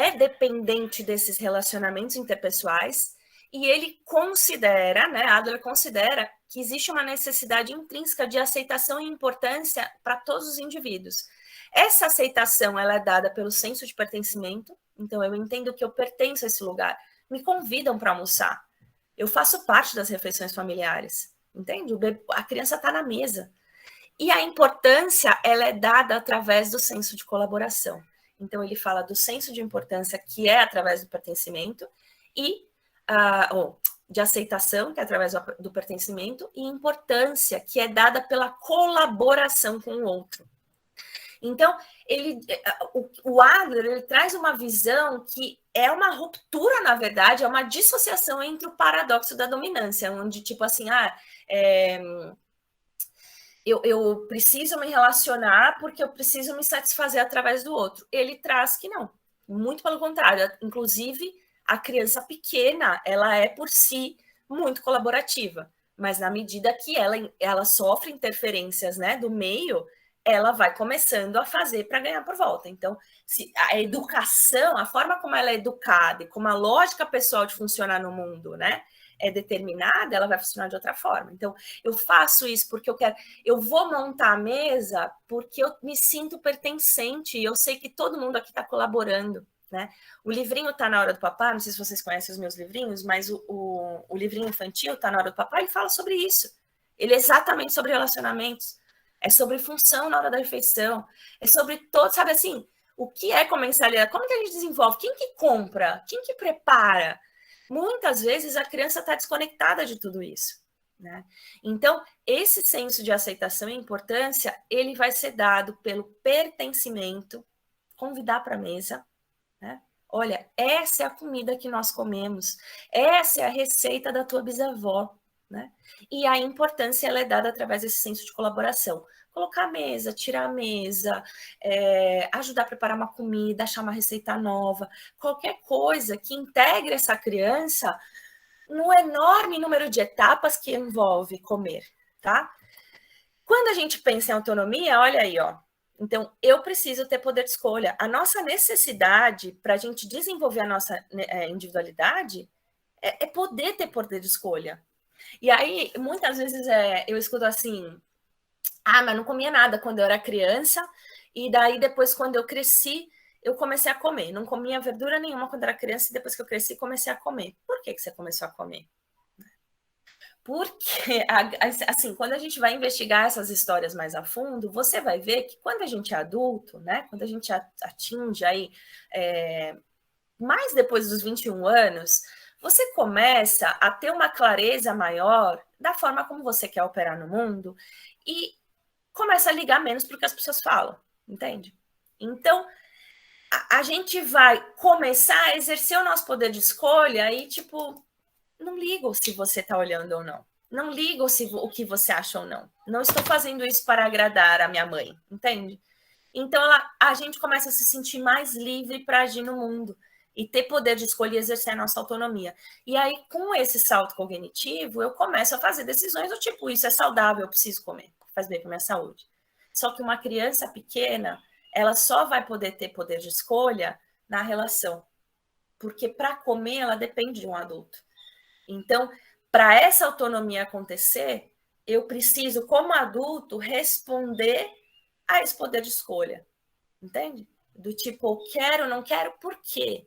Speaker 2: é dependente desses relacionamentos interpessoais, e ele considera, né, Adler considera que existe uma necessidade intrínseca de aceitação e importância para todos os indivíduos. Essa aceitação, ela é dada pelo senso de pertencimento, então eu entendo que eu pertenço a esse lugar. Me convidam para almoçar. Eu faço parte das refeições familiares, entende? A criança está na mesa. E a importância, ela é dada através do senso de colaboração. Então, ele fala do senso de importância, que é através do pertencimento, e de aceitação, que é através do pertencimento, e importância, que é dada pela colaboração com o outro. Então, o Adler, ele traz uma visão que é uma ruptura, na verdade, é uma dissociação entre o paradoxo da dominância, onde, tipo assim, eu preciso me relacionar porque eu preciso me satisfazer através do outro. Ele traz que não, muito pelo contrário. Inclusive, a criança pequena, ela é por si muito colaborativa, mas na medida que ela sofre interferências, né, do meio, ela vai começando a fazer para ganhar por volta. Então, se a educação, a forma como ela é educada e como a lógica pessoal de funcionar no mundo, né, é determinada, ela vai funcionar de outra forma. Então, eu faço isso porque eu vou montar a mesa porque eu me sinto pertencente e eu sei que todo mundo aqui está colaborando, né? O livrinho Tá na Hora do Papá, não sei se vocês conhecem os meus livrinhos, mas o livrinho infantil Tá na Hora do Papá, ele fala sobre isso. Ele é exatamente sobre relacionamentos. É sobre função na hora da refeição. É sobre todo, sabe assim, o que é comensalidade? Como que a gente desenvolve? Quem que compra? Quem que prepara? Muitas vezes a criança está desconectada de tudo isso, né? Então, esse senso de aceitação e importância, ele vai ser dado pelo pertencimento, convidar para a mesa, né? Olha, essa é a comida que nós comemos, essa é a receita da tua bisavó, né? E a importância ela é dada através desse senso de colaboração. Colocar a mesa, tirar a mesa, ajudar a preparar uma comida, achar uma receita nova, qualquer coisa que integre essa criança no enorme número de etapas que envolve comer, tá? Quando a gente pensa em autonomia, olha aí, ó. Então, eu preciso ter poder de escolha. A nossa necessidade para a gente desenvolver a nossa individualidade é poder ter poder de escolha. E aí, muitas vezes, eu escuto assim, mas não comia nada quando eu era criança, e daí depois, quando eu cresci, eu comecei a comer. Não comia verdura nenhuma quando era criança, e depois que eu cresci, comecei a comer. Por que você começou a comer? Porque, assim, quando a gente vai investigar essas histórias mais a fundo, você vai ver que quando a gente é adulto, né, quando a gente atinge aí, mais depois dos 21 anos, você começa a ter uma clareza maior da forma como você quer operar no mundo e começa a ligar menos para o que as pessoas falam, entende? Então, a gente vai começar a exercer o nosso poder de escolha e, tipo, não ligo se você está olhando ou não. Não ligo o que você acha ou não. Não estou fazendo isso para agradar a minha mãe, entende? Então, a gente começa a se sentir mais livre para agir no mundo e ter poder de escolha e exercer a nossa autonomia. E aí, com esse salto cognitivo, eu começo a fazer decisões do tipo, isso é saudável, eu preciso comer, faz bem para a minha saúde. Só que uma criança pequena, ela só vai poder ter poder de escolha na relação. Porque para comer, ela depende de um adulto. Então, para essa autonomia acontecer, eu preciso, como adulto, responder a esse poder de escolha. Entende? Do tipo, quero, não quero, por quê?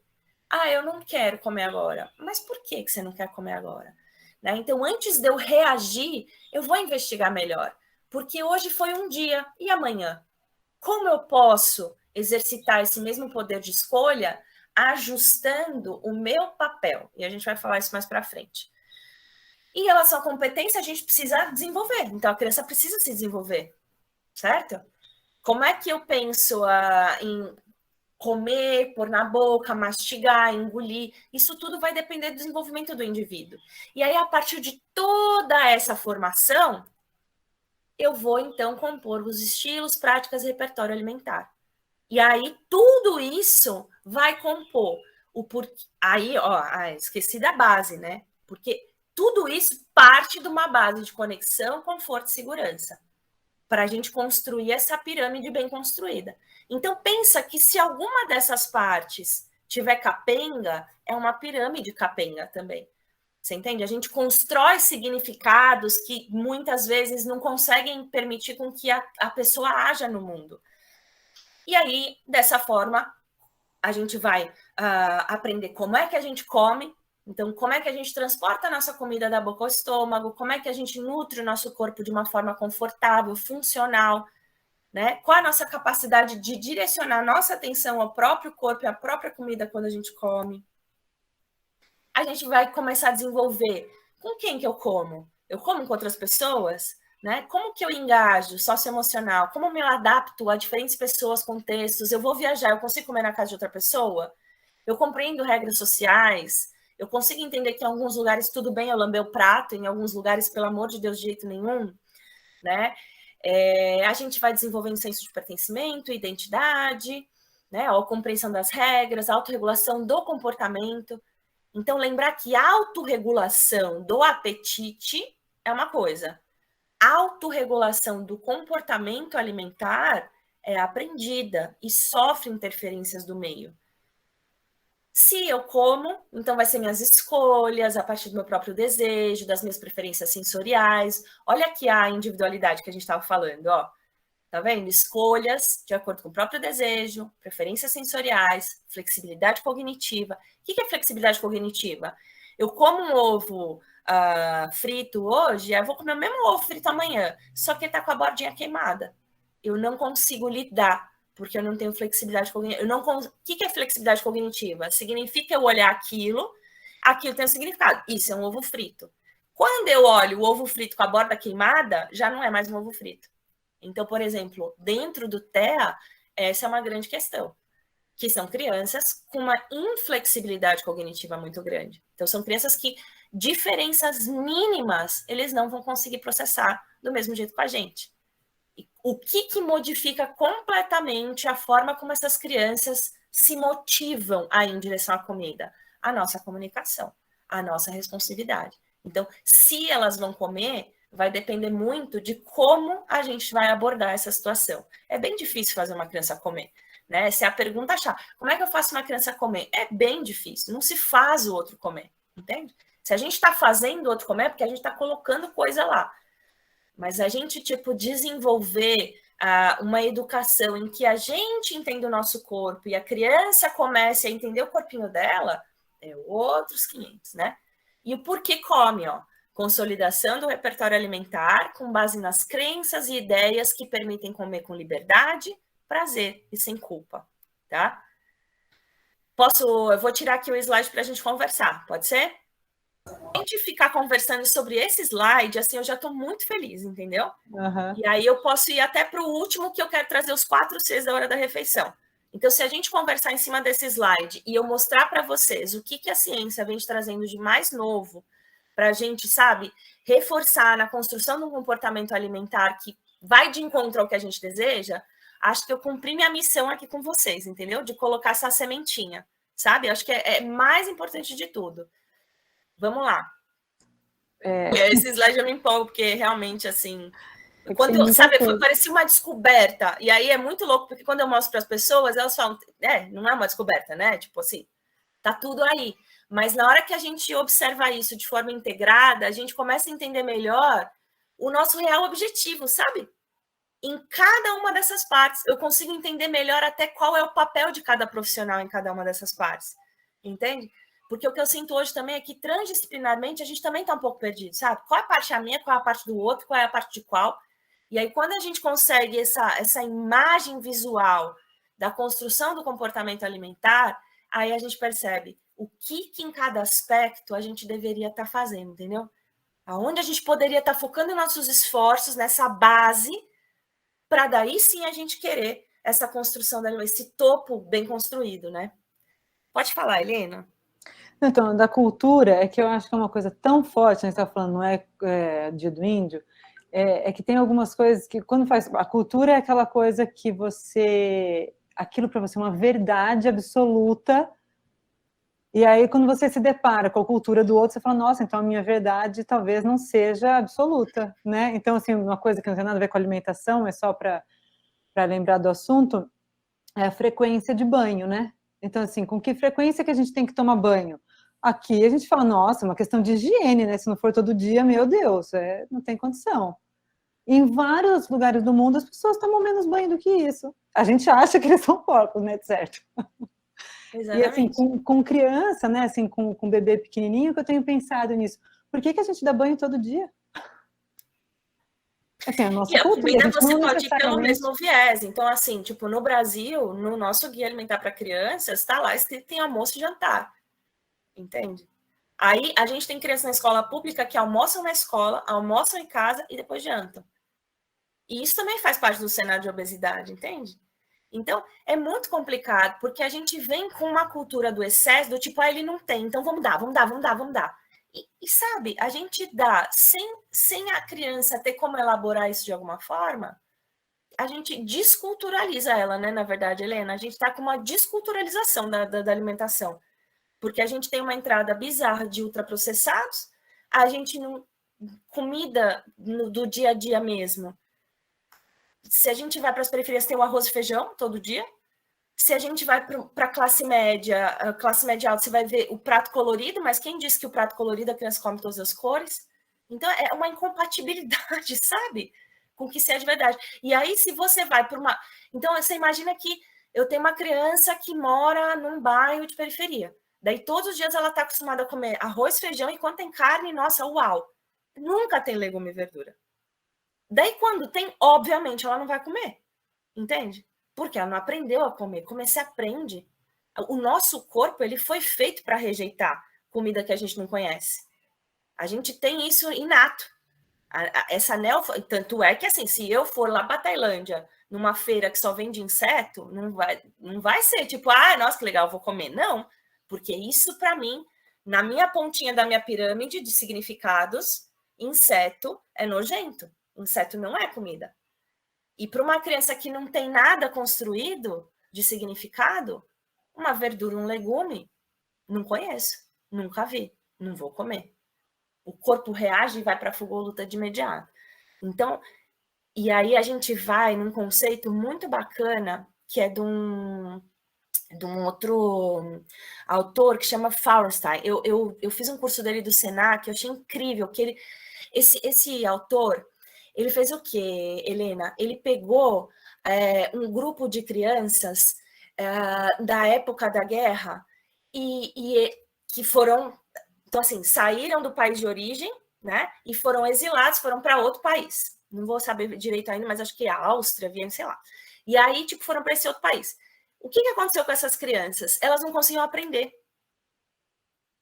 Speaker 2: Eu não quero comer agora. Mas por que você não quer comer agora? Né? Então, antes de eu reagir, eu vou investigar melhor. Porque hoje foi um dia, e amanhã? Como eu posso exercitar esse mesmo poder de escolha ajustando o meu papel? E a gente vai falar isso mais para frente. Em relação à competência, a gente precisa desenvolver. Então, a criança precisa se desenvolver, certo? Como é que eu penso em comer, pôr na boca, mastigar, engolir? Isso tudo vai depender do desenvolvimento do indivíduo. E aí, a partir de toda essa formação, eu vou, então, compor os estilos, práticas e repertório alimentar. E aí, tudo isso vai compor o porquê. Aí, esqueci da base, né? Porque tudo isso parte de uma base de conexão, conforto e segurança, para a gente construir essa pirâmide bem construída. Então, pensa que se alguma dessas partes tiver capenga, é uma pirâmide capenga também. Você entende? A gente constrói significados que muitas vezes não conseguem permitir com que a pessoa haja no mundo. E aí, dessa forma, a gente vai aprender como é que a gente come. Então, como é que a gente transporta a nossa comida da boca ao estômago? Como é que a gente nutre o nosso corpo de uma forma confortável, funcional? Né? Qual a nossa capacidade de direcionar a nossa atenção ao próprio corpo e à própria comida quando a gente come? A gente vai começar a desenvolver com quem que eu como? Eu como com outras pessoas? Né? Como que eu engajo socioemocional? Como eu me adapto a diferentes pessoas, contextos? Eu vou viajar, eu consigo comer na casa de outra pessoa? Eu compreendo regras sociais? Eu consigo entender que em alguns lugares tudo bem eu lamber o prato, em alguns lugares, pelo amor de Deus, de jeito nenhum, né? A gente vai desenvolvendo senso de pertencimento, identidade, né? A compreensão das regras, a autorregulação do comportamento. Então, lembrar que a autorregulação do apetite é uma coisa. A autorregulação do comportamento alimentar é aprendida e sofre interferências do meio. Se eu como, então vai ser minhas escolhas, a partir do meu próprio desejo, das minhas preferências sensoriais. Olha aqui a individualidade que a gente estava falando, ó. Tá vendo? Escolhas de acordo com o próprio desejo, preferências sensoriais, flexibilidade cognitiva. O que é flexibilidade cognitiva? Eu como um ovo frito hoje, eu vou comer o mesmo ovo frito amanhã, só que ele tá com a bordinha queimada. Eu não consigo lidar, porque eu não tenho flexibilidade cognitiva. O que é flexibilidade cognitiva? Significa eu olhar aquilo tem um significado. Isso é um ovo frito. Quando eu olho o ovo frito com a borda queimada, já não é mais um ovo frito. Então, por exemplo, dentro do TEA, essa é uma grande questão, que são crianças com uma inflexibilidade cognitiva muito grande. Então, são crianças que diferenças mínimas eles não vão conseguir processar do mesmo jeito com a gente. O que modifica completamente a forma como essas crianças se motivam a ir em direção à comida? A nossa comunicação, a nossa responsividade. Então, se elas vão comer, vai depender muito de como a gente vai abordar essa situação. É bem difícil fazer uma criança comer, né? Se a pergunta achar, como é que eu faço uma criança comer? É bem difícil, não se faz o outro comer, entende? Se a gente está fazendo o outro comer, é porque a gente está colocando coisa lá. Mas a gente, tipo, desenvolver uma educação em que a gente entende o nosso corpo e a criança comece a entender o corpinho dela, é outros 500, né? E o porquê come, ó. Consolidação do repertório alimentar com base nas crenças e ideias que permitem comer com liberdade, prazer e sem culpa, tá? Eu vou tirar aqui o slide para a gente conversar, pode ser? A gente ficar conversando sobre esse slide, assim, eu já estou muito feliz, entendeu?
Speaker 3: Uhum.
Speaker 2: E aí eu posso ir até para o último, que eu quero trazer os 4 Cs da hora da refeição. Então, se a gente conversar em cima desse slide e eu mostrar para vocês o que a ciência vem trazendo de mais novo para a gente, sabe, reforçar na construção de um comportamento alimentar que vai de encontro ao que a gente deseja, acho que eu cumpri minha missão aqui com vocês, entendeu? De colocar essa sementinha, sabe? Acho que é mais importante de tudo. Vamos lá. Esse slide eu me empolgo, porque realmente, assim... parecia uma descoberta. E aí é muito louco, porque quando eu mostro para as pessoas, elas falam, não é uma descoberta, né? Tipo assim, tá tudo aí. Mas na hora que a gente observa isso de forma integrada, a gente começa a entender melhor o nosso real objetivo, sabe? Em cada uma dessas partes, eu consigo entender melhor até qual é o papel de cada profissional em cada uma dessas partes. Entende? Porque o que eu sinto hoje também é que, transdisciplinarmente, a gente também está um pouco perdido, sabe? Qual é a parte minha, qual é a parte do outro, qual é a parte de qual? E aí, quando a gente consegue essa imagem visual da construção do comportamento alimentar, aí a gente percebe o que em cada aspecto a gente deveria estar fazendo, entendeu? Aonde a gente poderia estar focando nossos esforços nessa base, para daí sim a gente querer essa construção, esse topo bem construído, né? Pode falar, Helena.
Speaker 3: Então, da cultura, é que eu acho que é uma coisa tão forte, né, você está falando, não é Dia do Índio, é que tem algumas coisas que, quando faz... A cultura é aquela coisa que você... Aquilo para você é uma verdade absoluta, e aí quando você se depara com a cultura do outro, você fala, nossa, então a minha verdade talvez não seja absoluta, né? Então, assim, uma coisa que não tem nada a ver com alimentação, é só para lembrar do assunto, é a frequência de banho, né? Então, assim, com que frequência que a gente tem que tomar banho? Aqui a gente fala, nossa, uma questão de higiene, né? Se não for todo dia, meu Deus, não tem condição. Em vários lugares do mundo, as pessoas tomam menos banho do que isso. A gente acha que eles são porcos, né? Certo?
Speaker 2: Exatamente.
Speaker 3: E assim, com criança, né? Assim, com bebê pequenininho, que eu tenho pensado nisso. Por que a gente dá banho todo dia? Assim, a nossa cultura,
Speaker 2: comida você pode ir pelo mesmo viés. Então, assim, tipo, no Brasil, no nosso guia alimentar para crianças, está lá escrito que tem almoço e jantar. Entende? Aí a gente tem crianças na escola pública que almoçam na escola, almoçam em casa e depois jantam. E isso também faz parte do cenário de obesidade, entende? Então, é muito complicado, porque a gente vem com uma cultura do excesso, do tipo, ele não tem, então vamos dar. E sabe, a gente dá, sem a criança ter como elaborar isso de alguma forma, a gente desculturaliza ela, né? Na verdade, Helena, a gente está com uma desculturalização da alimentação. Porque a gente tem uma entrada bizarra de ultraprocessados, a gente não... Comida do dia a dia mesmo. Se a gente vai para as periferias, tem o arroz e feijão todo dia. Se a gente vai para a classe média alta, você vai ver o prato colorido, mas quem disse que o prato colorido a criança come todas as cores? Então, é uma incompatibilidade, sabe? Com o que seja de verdade. E aí, se você vai para uma... Então, você imagina que eu tenho uma criança que mora num bairro de periferia. Daí, todos os dias ela está acostumada a comer arroz, feijão, e quando tem carne, nossa, uau! Nunca tem legume e verdura. Daí, quando tem, obviamente, ela não vai comer. Entende? Porque ela não aprendeu a comer. Como você aprende? O nosso corpo, ele foi feito para rejeitar comida que a gente não conhece. A gente tem isso inato. Essa tanto é que, assim, se eu for lá para a Tailândia, numa feira que só vende inseto, não vai ser tipo, nossa, que legal, vou comer. Não, porque isso, para mim, Na minha pontinha da minha pirâmide de significados, inseto é nojento. Inseto não é comida. E para uma criança que não tem nada construído de significado, uma verdura, um legume, não conheço, nunca vi, não vou comer. O corpo reage e vai para a fuga ou luta de imediato. Então, e aí a gente vai num conceito muito bacana, que é de um outro autor que chama Fauerstein. Eu fiz um curso dele do Senac, eu achei incrível, que esse autor, ele fez o quê, Helena? Ele pegou um grupo de crianças da época da guerra e que foram, então assim, saíram do país de origem, né? E foram exilados, foram para outro país. Não vou saber direito ainda, mas acho que é a Áustria, Viena, sei lá. E aí, tipo, foram para esse outro país. O que aconteceu com essas crianças? Elas não conseguiam aprender.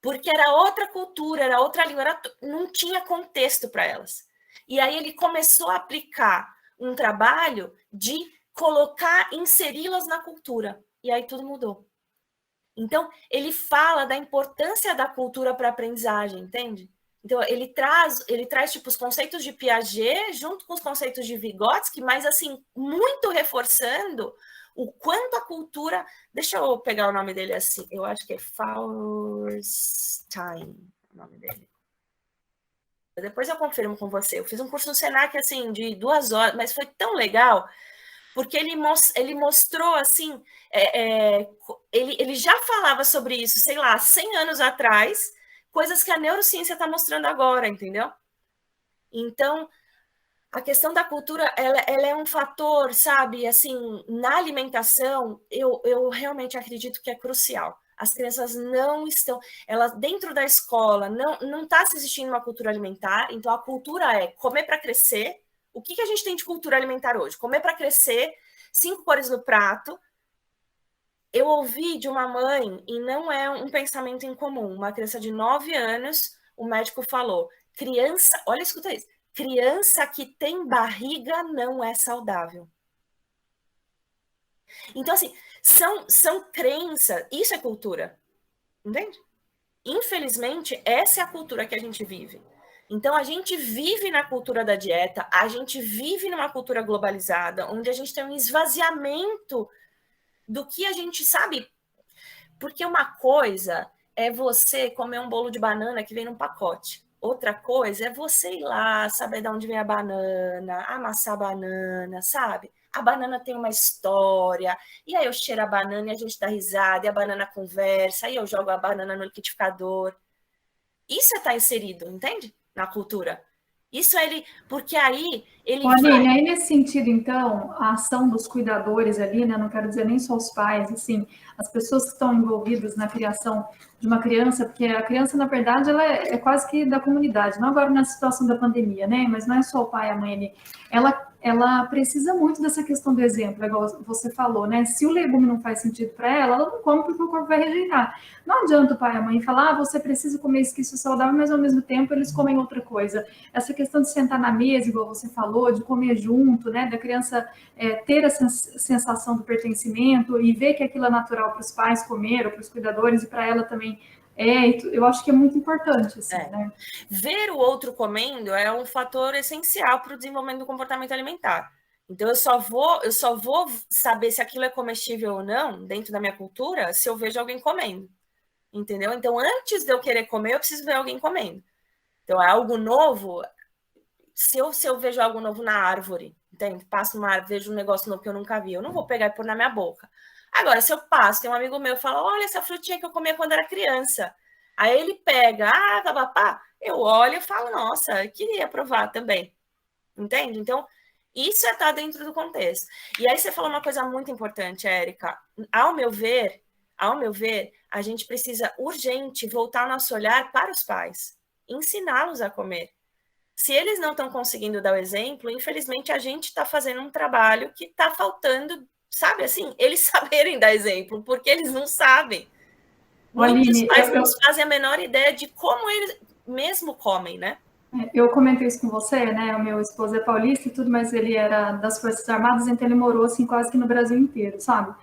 Speaker 2: Porque era outra cultura, era outra língua, não tinha contexto para elas. E aí ele começou a aplicar um trabalho de colocar, inseri-las na cultura. E aí tudo mudou. Então, ele fala da importância da cultura para a aprendizagem, entende? Então, ele traz tipo, os conceitos de Piaget junto com os conceitos de Vygotsky, mas, assim, muito reforçando o quanto a cultura... Deixa eu pegar o nome dele assim. Eu acho que é Fauerstein, o nome dele. Depois eu confirmo com você. Eu fiz um curso no Senac, assim, de 2 horas, mas foi tão legal, porque ele mostrou, assim... ele já falava sobre isso, sei lá, 100 anos atrás, coisas que a neurociência está mostrando agora, entendeu? Então, a questão da cultura, ela é um fator, sabe, assim, na alimentação, eu realmente acredito que é crucial. As crianças não estão, elas dentro da escola, não está se existindo uma cultura alimentar, então a cultura é comer para crescer. O que a gente tem de cultura alimentar hoje? Comer para crescer, 5 cores no prato. Eu ouvi de uma mãe, e não é um pensamento incomum, uma criança de 9 anos, o médico falou, criança, olha, escuta isso, criança que tem barriga não é saudável. Então, assim, são crenças, isso é cultura, entende? Infelizmente, essa é a cultura que a gente vive. Então, a gente vive na cultura da dieta, a gente vive numa cultura globalizada, onde a gente tem um esvaziamento do que a gente sabe. Porque uma coisa é você comer um bolo de banana que vem num pacote. Outra coisa é você ir lá, saber de onde vem a banana, amassar a banana, sabe? A banana tem uma história, e aí eu cheiro a banana e a gente dá risada, e a banana conversa, e eu jogo a banana no liquidificador. Isso está inserido, entende? Na cultura. Isso ele, porque aí ele
Speaker 1: Aline, aí nesse sentido, então, a ação dos cuidadores ali, né, não quero dizer nem só os pais, assim, as pessoas que estão envolvidas na criação de uma criança, porque a criança, na verdade, ela é quase que da comunidade, não agora na situação da pandemia, né, mas não é só o pai e a mãe ali, ela precisa muito dessa questão do exemplo, igual você falou, né? Se o legume não faz sentido para ela não come porque o corpo vai rejeitar. Não adianta o pai e a mãe falar, você precisa comer isso saudável, mas ao mesmo tempo eles comem outra coisa. Essa questão de sentar na mesa, igual você falou, de comer junto, né? Da criança ter essa sensação do pertencimento e ver que aquilo é natural para os pais comer, ou para os cuidadores, e para ela também eu acho que é muito importante, assim, né?
Speaker 2: Ver o outro comendo é um fator essencial para o desenvolvimento do comportamento alimentar. Então, eu só vou saber se aquilo é comestível ou não, dentro da minha cultura, se eu vejo alguém comendo. Entendeu? Então, antes de eu querer comer, eu preciso ver alguém comendo. Então, é algo novo. Se eu vejo algo novo na árvore, entende? Passo uma árvore, vejo um negócio novo que eu nunca vi, eu não vou pegar e pôr na minha boca. Agora, se eu passo, tem um amigo meu que fala, olha essa frutinha que eu comia quando era criança. Aí ele pega, papapá, eu olho e falo, nossa, eu queria provar também. Entende? Então, isso está dentro do contexto. E aí você falou uma coisa muito importante, Érica. Ao meu ver, a gente precisa urgente voltar o nosso olhar para os pais, ensiná-los a comer. Se eles não estão conseguindo dar o exemplo, infelizmente a gente está fazendo um trabalho que está faltando, sabe assim, eles saberem dar exemplo, porque eles não sabem. Muitos pais não fazem a menor ideia de como eles mesmo comem, né?
Speaker 1: Eu comentei isso com você, né? O meu esposo é paulista e tudo, mas ele era das Forças Armadas, então ele morou assim quase que no Brasil inteiro, sabe?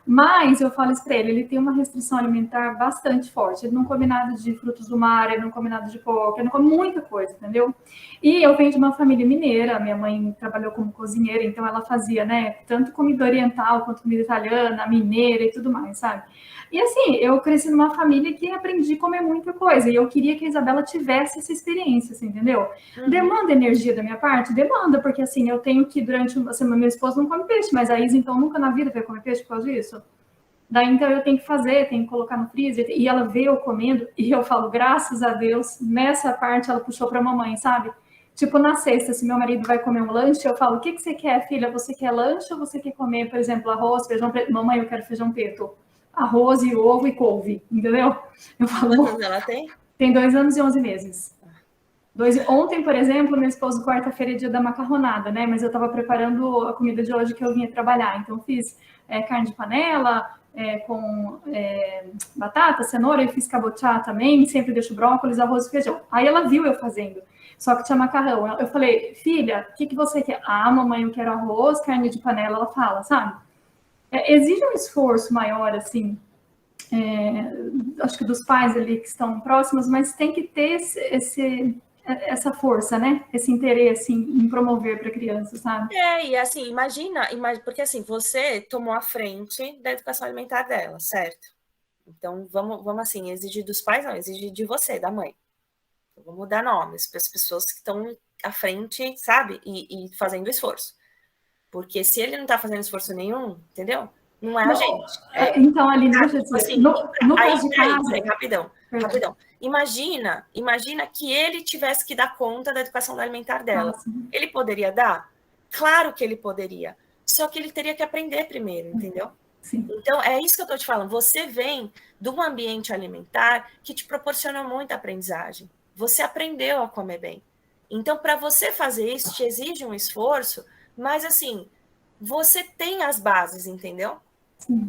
Speaker 1: Mas eu falo isso para ele tem uma restrição alimentar bastante forte. Ele não come nada de frutos do mar, ele não come nada de porco, ele não come muita coisa, entendeu? E eu venho de uma família mineira, minha mãe trabalhou como cozinheira, então ela fazia, né, tanto comida oriental quanto comida italiana, mineira e tudo mais, sabe? E assim, eu cresci numa família que aprendi a comer muita coisa, e eu queria que a Isabela tivesse essa experiência, assim, entendeu? Demanda energia da minha parte? Demanda, porque assim, eu tenho que durante uma semana, meu esposo não come peixe, mas a Isa então nunca na vida vai comer peixe por causa disso. Daí, então, eu tenho que fazer, tenho que colocar no freezer, e ela vê eu comendo, e eu falo, graças a Deus, nessa parte ela puxou pra mamãe, sabe? Tipo, na sexta, se meu marido vai comer um lanche, eu falo, o que você quer, filha? Você quer lanche ou você quer comer, por exemplo, arroz, feijão preto? Mamãe, eu quero feijão preto. Arroz e ovo e couve, entendeu? Eu falo,
Speaker 2: quantos anos ela tem?
Speaker 1: Tem 2 anos e 11 meses. Ontem, por exemplo, meu esposo, quarta-feira é dia da macarronada, né? Mas eu estava preparando a comida de hoje que eu vinha trabalhar. Então, fiz carne de panela, com batata, cenoura, e fiz cabotiá também, sempre deixo brócolis, arroz e feijão. Aí ela viu eu fazendo, só que tinha macarrão. Eu falei, filha, o que você quer? Ah, mamãe, eu quero arroz, carne de panela, ela fala, sabe? Exige um esforço maior, assim, acho que dos pais ali que estão próximos, mas tem que ter essa força, né? Esse interesse em promover para a criança, sabe?
Speaker 2: E assim, imagina, porque assim, você tomou a frente da educação alimentar dela, certo? Então, vamos assim, exigir dos pais, não, exigir de você, da mãe. Eu vou mudar nomes para as pessoas que estão à frente, sabe? E fazendo esforço. Porque se ele não está fazendo esforço nenhum, entendeu? Não é a gente.
Speaker 1: Então, Aline, deixa eu dizer,
Speaker 2: assim,
Speaker 1: no caso de casa...
Speaker 2: Rapidão. Imagina que ele tivesse que dar conta da educação alimentar dela. Ele poderia dar? Claro que ele poderia. Só que ele teria que aprender primeiro, entendeu?
Speaker 1: Sim.
Speaker 2: Então, é isso que eu estou te falando. Você vem de um ambiente alimentar que te proporciona muita aprendizagem. Você aprendeu a comer bem. Então, para você fazer isso, te exige um esforço, mas, assim, você tem as bases, entendeu?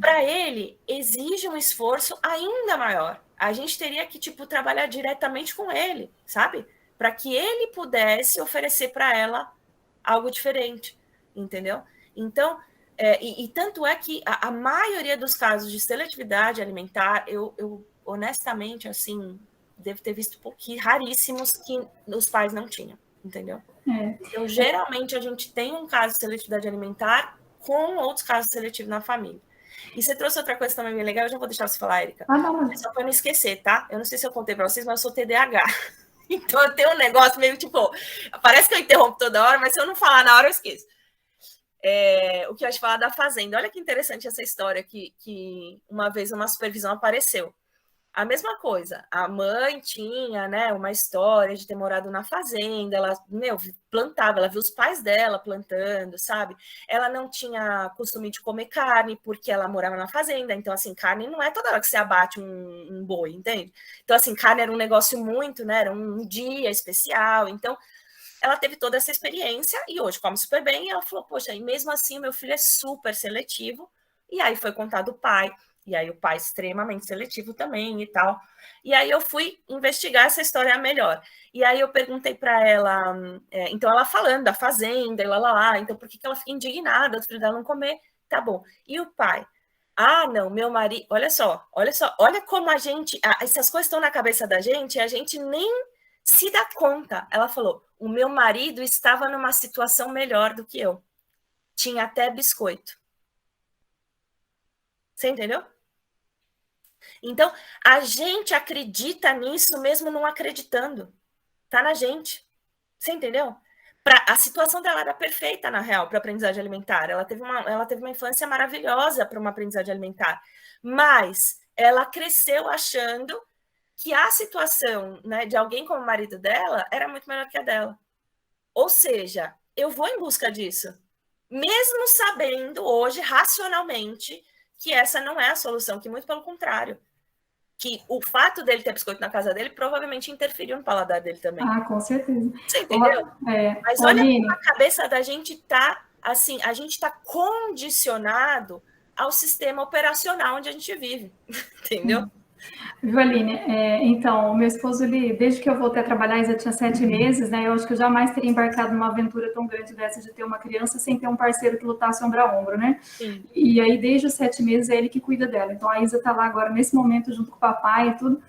Speaker 2: Para ele, exige um esforço ainda maior. A gente teria que, tipo, trabalhar diretamente com ele, sabe? Para que ele pudesse oferecer para ela algo diferente, entendeu? Então, e tanto é que a maioria dos casos de seletividade alimentar, eu honestamente, assim, devo ter visto raríssimos que os pais não tinham, entendeu? Então, geralmente, a gente tem um caso de seletividade alimentar com outros casos seletivos na família. E você trouxe outra coisa também bem legal, eu já vou deixar você falar, Érica. Só para não esquecer, tá? Eu não sei se eu contei para vocês, mas eu sou TDAH. Então, eu tenho um negócio meio tipo... Parece que eu interrompo toda hora, mas se eu não falar na hora, eu esqueço. O que eu ia te falar da fazenda. Olha que interessante essa história que uma vez uma supervisão apareceu. A mesma coisa, a mãe tinha, né, uma história de ter morado na fazenda, ela, plantava, ela viu os pais dela plantando, sabe? Ela não tinha costume de comer carne, porque ela morava na fazenda, então, assim, carne não é toda hora que você abate um boi, entende? Então, assim, carne era um negócio muito, né, era um dia especial, então, ela teve toda essa experiência e hoje come super bem, e ela falou, poxa, e mesmo assim, meu filho é super seletivo, e aí foi contar do pai. E aí o pai extremamente seletivo também e tal. E aí eu fui investigar essa história melhor. E aí eu perguntei para ela, então ela falando da fazenda, e lá, então por que ela fica indignada, o filho dela não comer? Tá bom. E o pai? Ah, não, meu marido... Olha só, olha como a gente... essas coisas estão na cabeça da gente e a gente nem se dá conta. Ela falou, o meu marido estava numa situação melhor do que eu. Tinha até biscoito. Você entendeu? Então, a gente acredita nisso mesmo não acreditando. Tá na gente. Você entendeu? A situação dela era perfeita, na real, para aprendizagem alimentar. Ela teve uma infância maravilhosa para uma aprendizagem alimentar. Mas ela cresceu achando que a situação, né, de alguém como o marido dela era muito melhor que a dela. Ou seja, eu vou em busca disso. Mesmo sabendo hoje, racionalmente, que essa não é a solução, que muito pelo contrário. Que o fato dele ter biscoito na casa dele provavelmente interferiu no paladar dele também.
Speaker 1: Ah, com certeza.
Speaker 2: Você entendeu? Mas olha como a cabeça da gente tá, assim, a gente tá condicionado ao sistema operacional onde a gente vive, entendeu?
Speaker 1: Viu, Aline? Então, o meu esposo, ele, desde que eu voltei a trabalhar, ele já tinha 7 meses, né? Eu acho que eu jamais teria embarcado numa aventura tão grande dessa de ter uma criança sem ter um parceiro que lutasse ombro a ombro, né?
Speaker 2: Sim.
Speaker 1: E aí, desde os 7 meses, é ele que cuida dela. Então, a Isa tá lá agora, nesse momento, junto com o papai e tudo.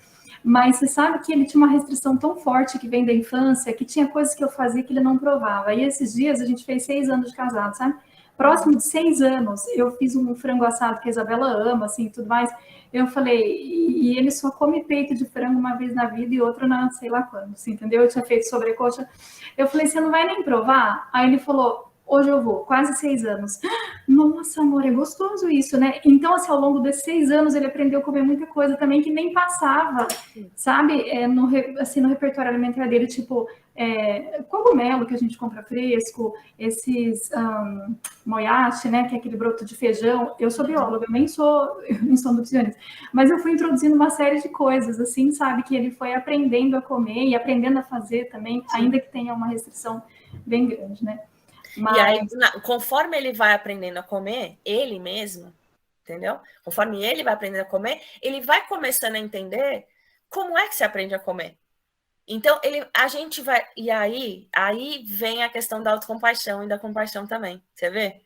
Speaker 1: Mas você sabe que ele tinha uma restrição tão forte que vem da infância, que tinha coisas que eu fazia que ele não provava. E esses dias, a gente fez 6 anos de casado, sabe? Próximo de 6 anos, eu fiz um frango assado que a Isabela ama, assim, tudo mais. Eu falei, e ele só come peito de frango uma vez na vida e outra na sei lá quando, assim, entendeu? Eu tinha feito sobrecoxa. Eu falei, você não vai nem provar? Aí ele falou, hoje eu vou, quase 6 anos. Nossa, amor, é gostoso isso, né? Então, assim, ao longo desses 6 anos, ele aprendeu a comer muita coisa também que nem passava, sabe? No repertório alimentar dele, tipo, cogumelo que a gente compra fresco, esses moyashi, né? Que é aquele broto de feijão. Eu sou bióloga, eu não sou nutricionista, mas eu fui introduzindo uma série de coisas, assim, sabe? Que ele foi aprendendo a comer e aprendendo a fazer também, ainda que tenha uma restrição bem grande, né?
Speaker 2: Mas... E aí, conforme ele vai aprendendo a comer, ele mesmo, entendeu? Conforme ele vai aprendendo a comer, ele vai começando a entender como é que se aprende a comer. Então, a gente vai... E aí vem a questão da autocompaixão e da compaixão também, você vê?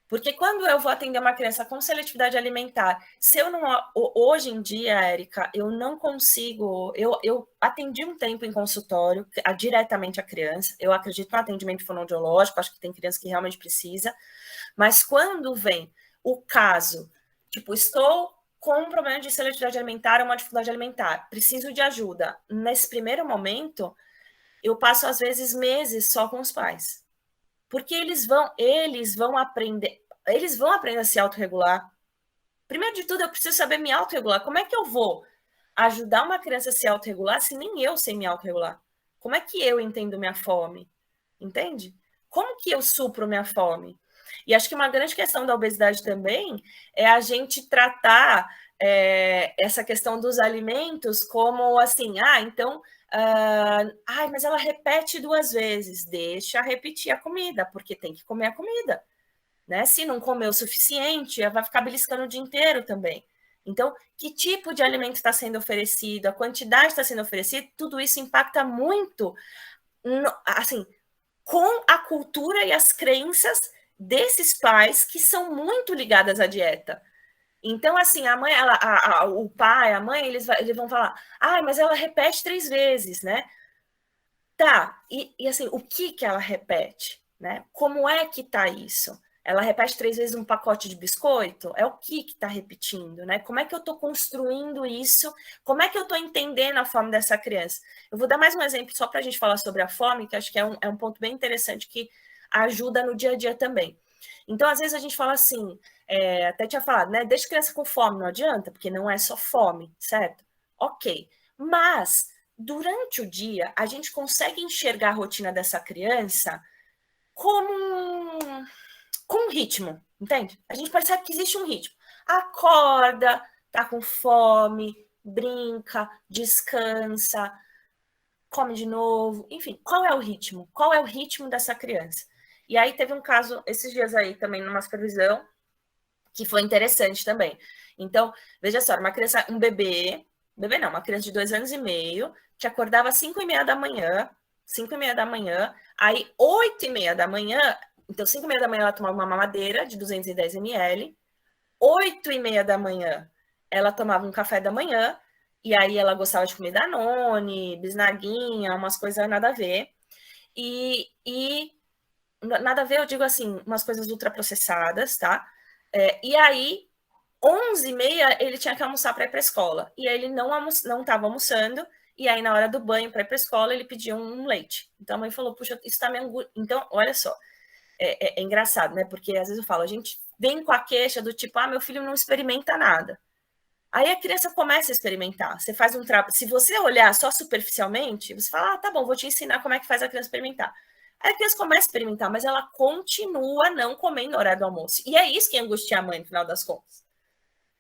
Speaker 2: Porque quando eu vou atender uma criança com seletividade alimentar, se eu não... Hoje em dia, Érica, eu não consigo... Eu atendi um tempo em consultório, diretamente a criança. Eu acredito no atendimento fonoaudiológico, acho que tem criança que realmente precisa. Mas quando vem o caso, tipo, estou com um problema de seletividade alimentar ou uma dificuldade alimentar, preciso de ajuda. Nesse primeiro momento, eu passo, às vezes, meses só com os pais. Porque eles vão aprender a se autorregular. Primeiro de tudo, eu preciso saber me autorregular. Como é que eu vou ajudar uma criança a se autorregular se nem eu sei me autorregular? Como é que eu entendo minha fome? Entende? Como que eu supro minha fome? E acho que uma grande questão da obesidade também é a gente tratar essa questão dos alimentos como assim, então... mas ela repete 2 vezes. Deixa repetir a comida, porque tem que comer a comida. Né? Se não comer o suficiente, ela vai ficar beliscando o dia inteiro também. Então, que tipo de alimento está sendo oferecido, a quantidade está sendo oferecida, tudo isso impacta muito, assim, com a cultura e as crenças desses pais que são muito ligadas à dieta. Então, assim, a mãe, o pai, a mãe, eles vão falar, mas ela repete 3 vezes, né? Tá, e assim, o que ela repete, né? Como é que tá isso? Ela repete 3 vezes um pacote de biscoito? É o que tá repetindo, né? Como é que eu tô construindo isso? Como é que eu tô entendendo a fome dessa criança? Eu vou dar mais um exemplo só para a gente falar sobre a fome, que acho que é um ponto bem interessante que ajuda no dia a dia também. Então, às vezes a gente fala assim, até tinha falado, né? Deixa a criança com fome, não adianta, porque não é só fome, certo? Ok, mas durante o dia a gente consegue enxergar a rotina dessa criança como um ritmo, entende? A gente percebe que existe um ritmo. Acorda, tá com fome, brinca, descansa, come de novo, enfim, qual é o ritmo? Qual é o ritmo dessa criança? E aí teve um caso, esses dias aí, também numa supervisão, que foi interessante também. Então, veja só, uma criança, uma criança de 2 anos e meio, que acordava às 5h30 da manhã, 5h30 da manhã, aí 8h30 da manhã, então 5h30 da manhã ela tomava uma mamadeira de 210 ml, 8h30 da manhã ela tomava um café da manhã, e aí ela gostava de comer Danone, bisnaguinha, umas coisas nada a ver, e nada a ver, eu digo assim, umas coisas ultraprocessadas, tá? E aí, 11h30, ele tinha que almoçar para ir para a escola. E aí ele não estava almoçando, e aí na hora do banho para ir para a escola, ele pediu um leite. Então a mãe falou, puxa, isso tá me angustiando. Então, olha só, é engraçado, né? Porque às vezes eu falo, a gente vem com a queixa do tipo, meu filho não experimenta nada. Aí a criança começa a experimentar. Você faz um trabalho. Se você olhar só superficialmente, você fala, tá bom, vou te ensinar como é que faz a criança experimentar. Aí a criança começa a experimentar, mas ela continua não comendo na hora do almoço. E é isso que angustia a mãe, no final das contas.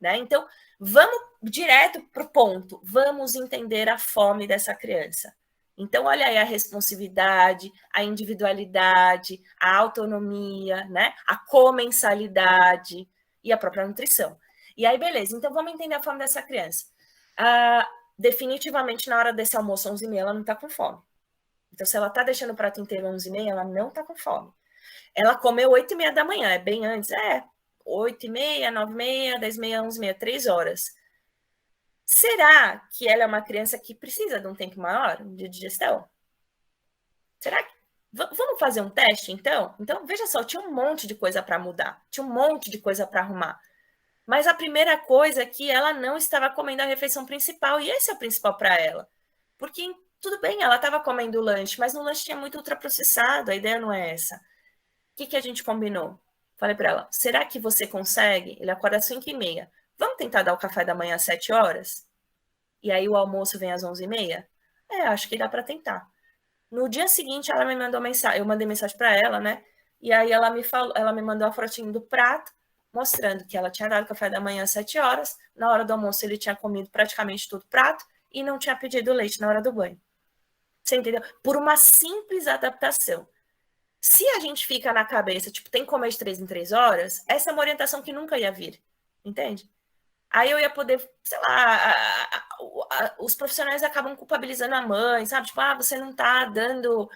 Speaker 2: Né? Então, vamos direto para o ponto. Vamos entender a fome dessa criança. Então, olha aí a responsividade, a individualidade, a autonomia, né? A comensalidade e a própria nutrição. E aí, beleza. Então, vamos entender a fome dessa criança. Definitivamente na hora desse almoço, 11h30, ela não tá com fome. Então, se ela tá deixando o prato inteiro 11h30, ela não tá com fome. Ela comeu 8h30 da manhã, é bem antes, 8h30, 9h30, 10h30, 11h30, 3 horas. Será que ela é uma criança que precisa de um tempo maior de digestão? Será que... Vamos fazer um teste, então? Então, veja só, tinha um monte de coisa para mudar, tinha um monte de coisa para arrumar. Mas a primeira coisa é que ela não estava comendo a refeição principal, e esse é o principal para ela. Porque, tudo bem, ela estava comendo o lanche, mas no lanche tinha muito ultraprocessado, a ideia não é essa. O que a gente combinou? Falei para ela, será que você consegue? Ele acorda às 5h30. Vamos tentar dar o café da manhã às 7 horas? E aí o almoço vem às 11h30? Acho que dá para tentar. No dia seguinte, ela me mandou mensagem, eu mandei mensagem para ela, né? E aí ela me mandou a fotinho do prato, mostrando que ela tinha dado café da manhã às 7 horas, na hora do almoço ele tinha comido praticamente todo o prato e não tinha pedido leite na hora do banho. Você entendeu? Por uma simples adaptação. Se a gente fica na cabeça, tipo, tem que comer de 3 em 3 horas, essa é uma orientação que nunca ia vir, entende? Aí eu ia poder, sei lá, os profissionais acabam culpabilizando a mãe, sabe? Tipo, você não tá dando,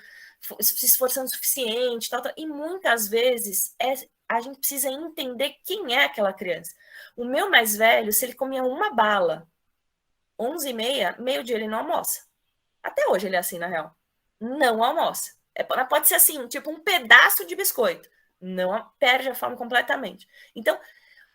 Speaker 2: se esforçando o suficiente, tal. E muitas vezes a gente precisa entender quem é aquela criança. O meu mais velho, se ele comia uma bala, 11h30, meio-dia ele não almoça. Até hoje ele é assim, na real. Não almoça. Pode ser assim, tipo um pedaço de biscoito. Não perde a fome completamente. Então,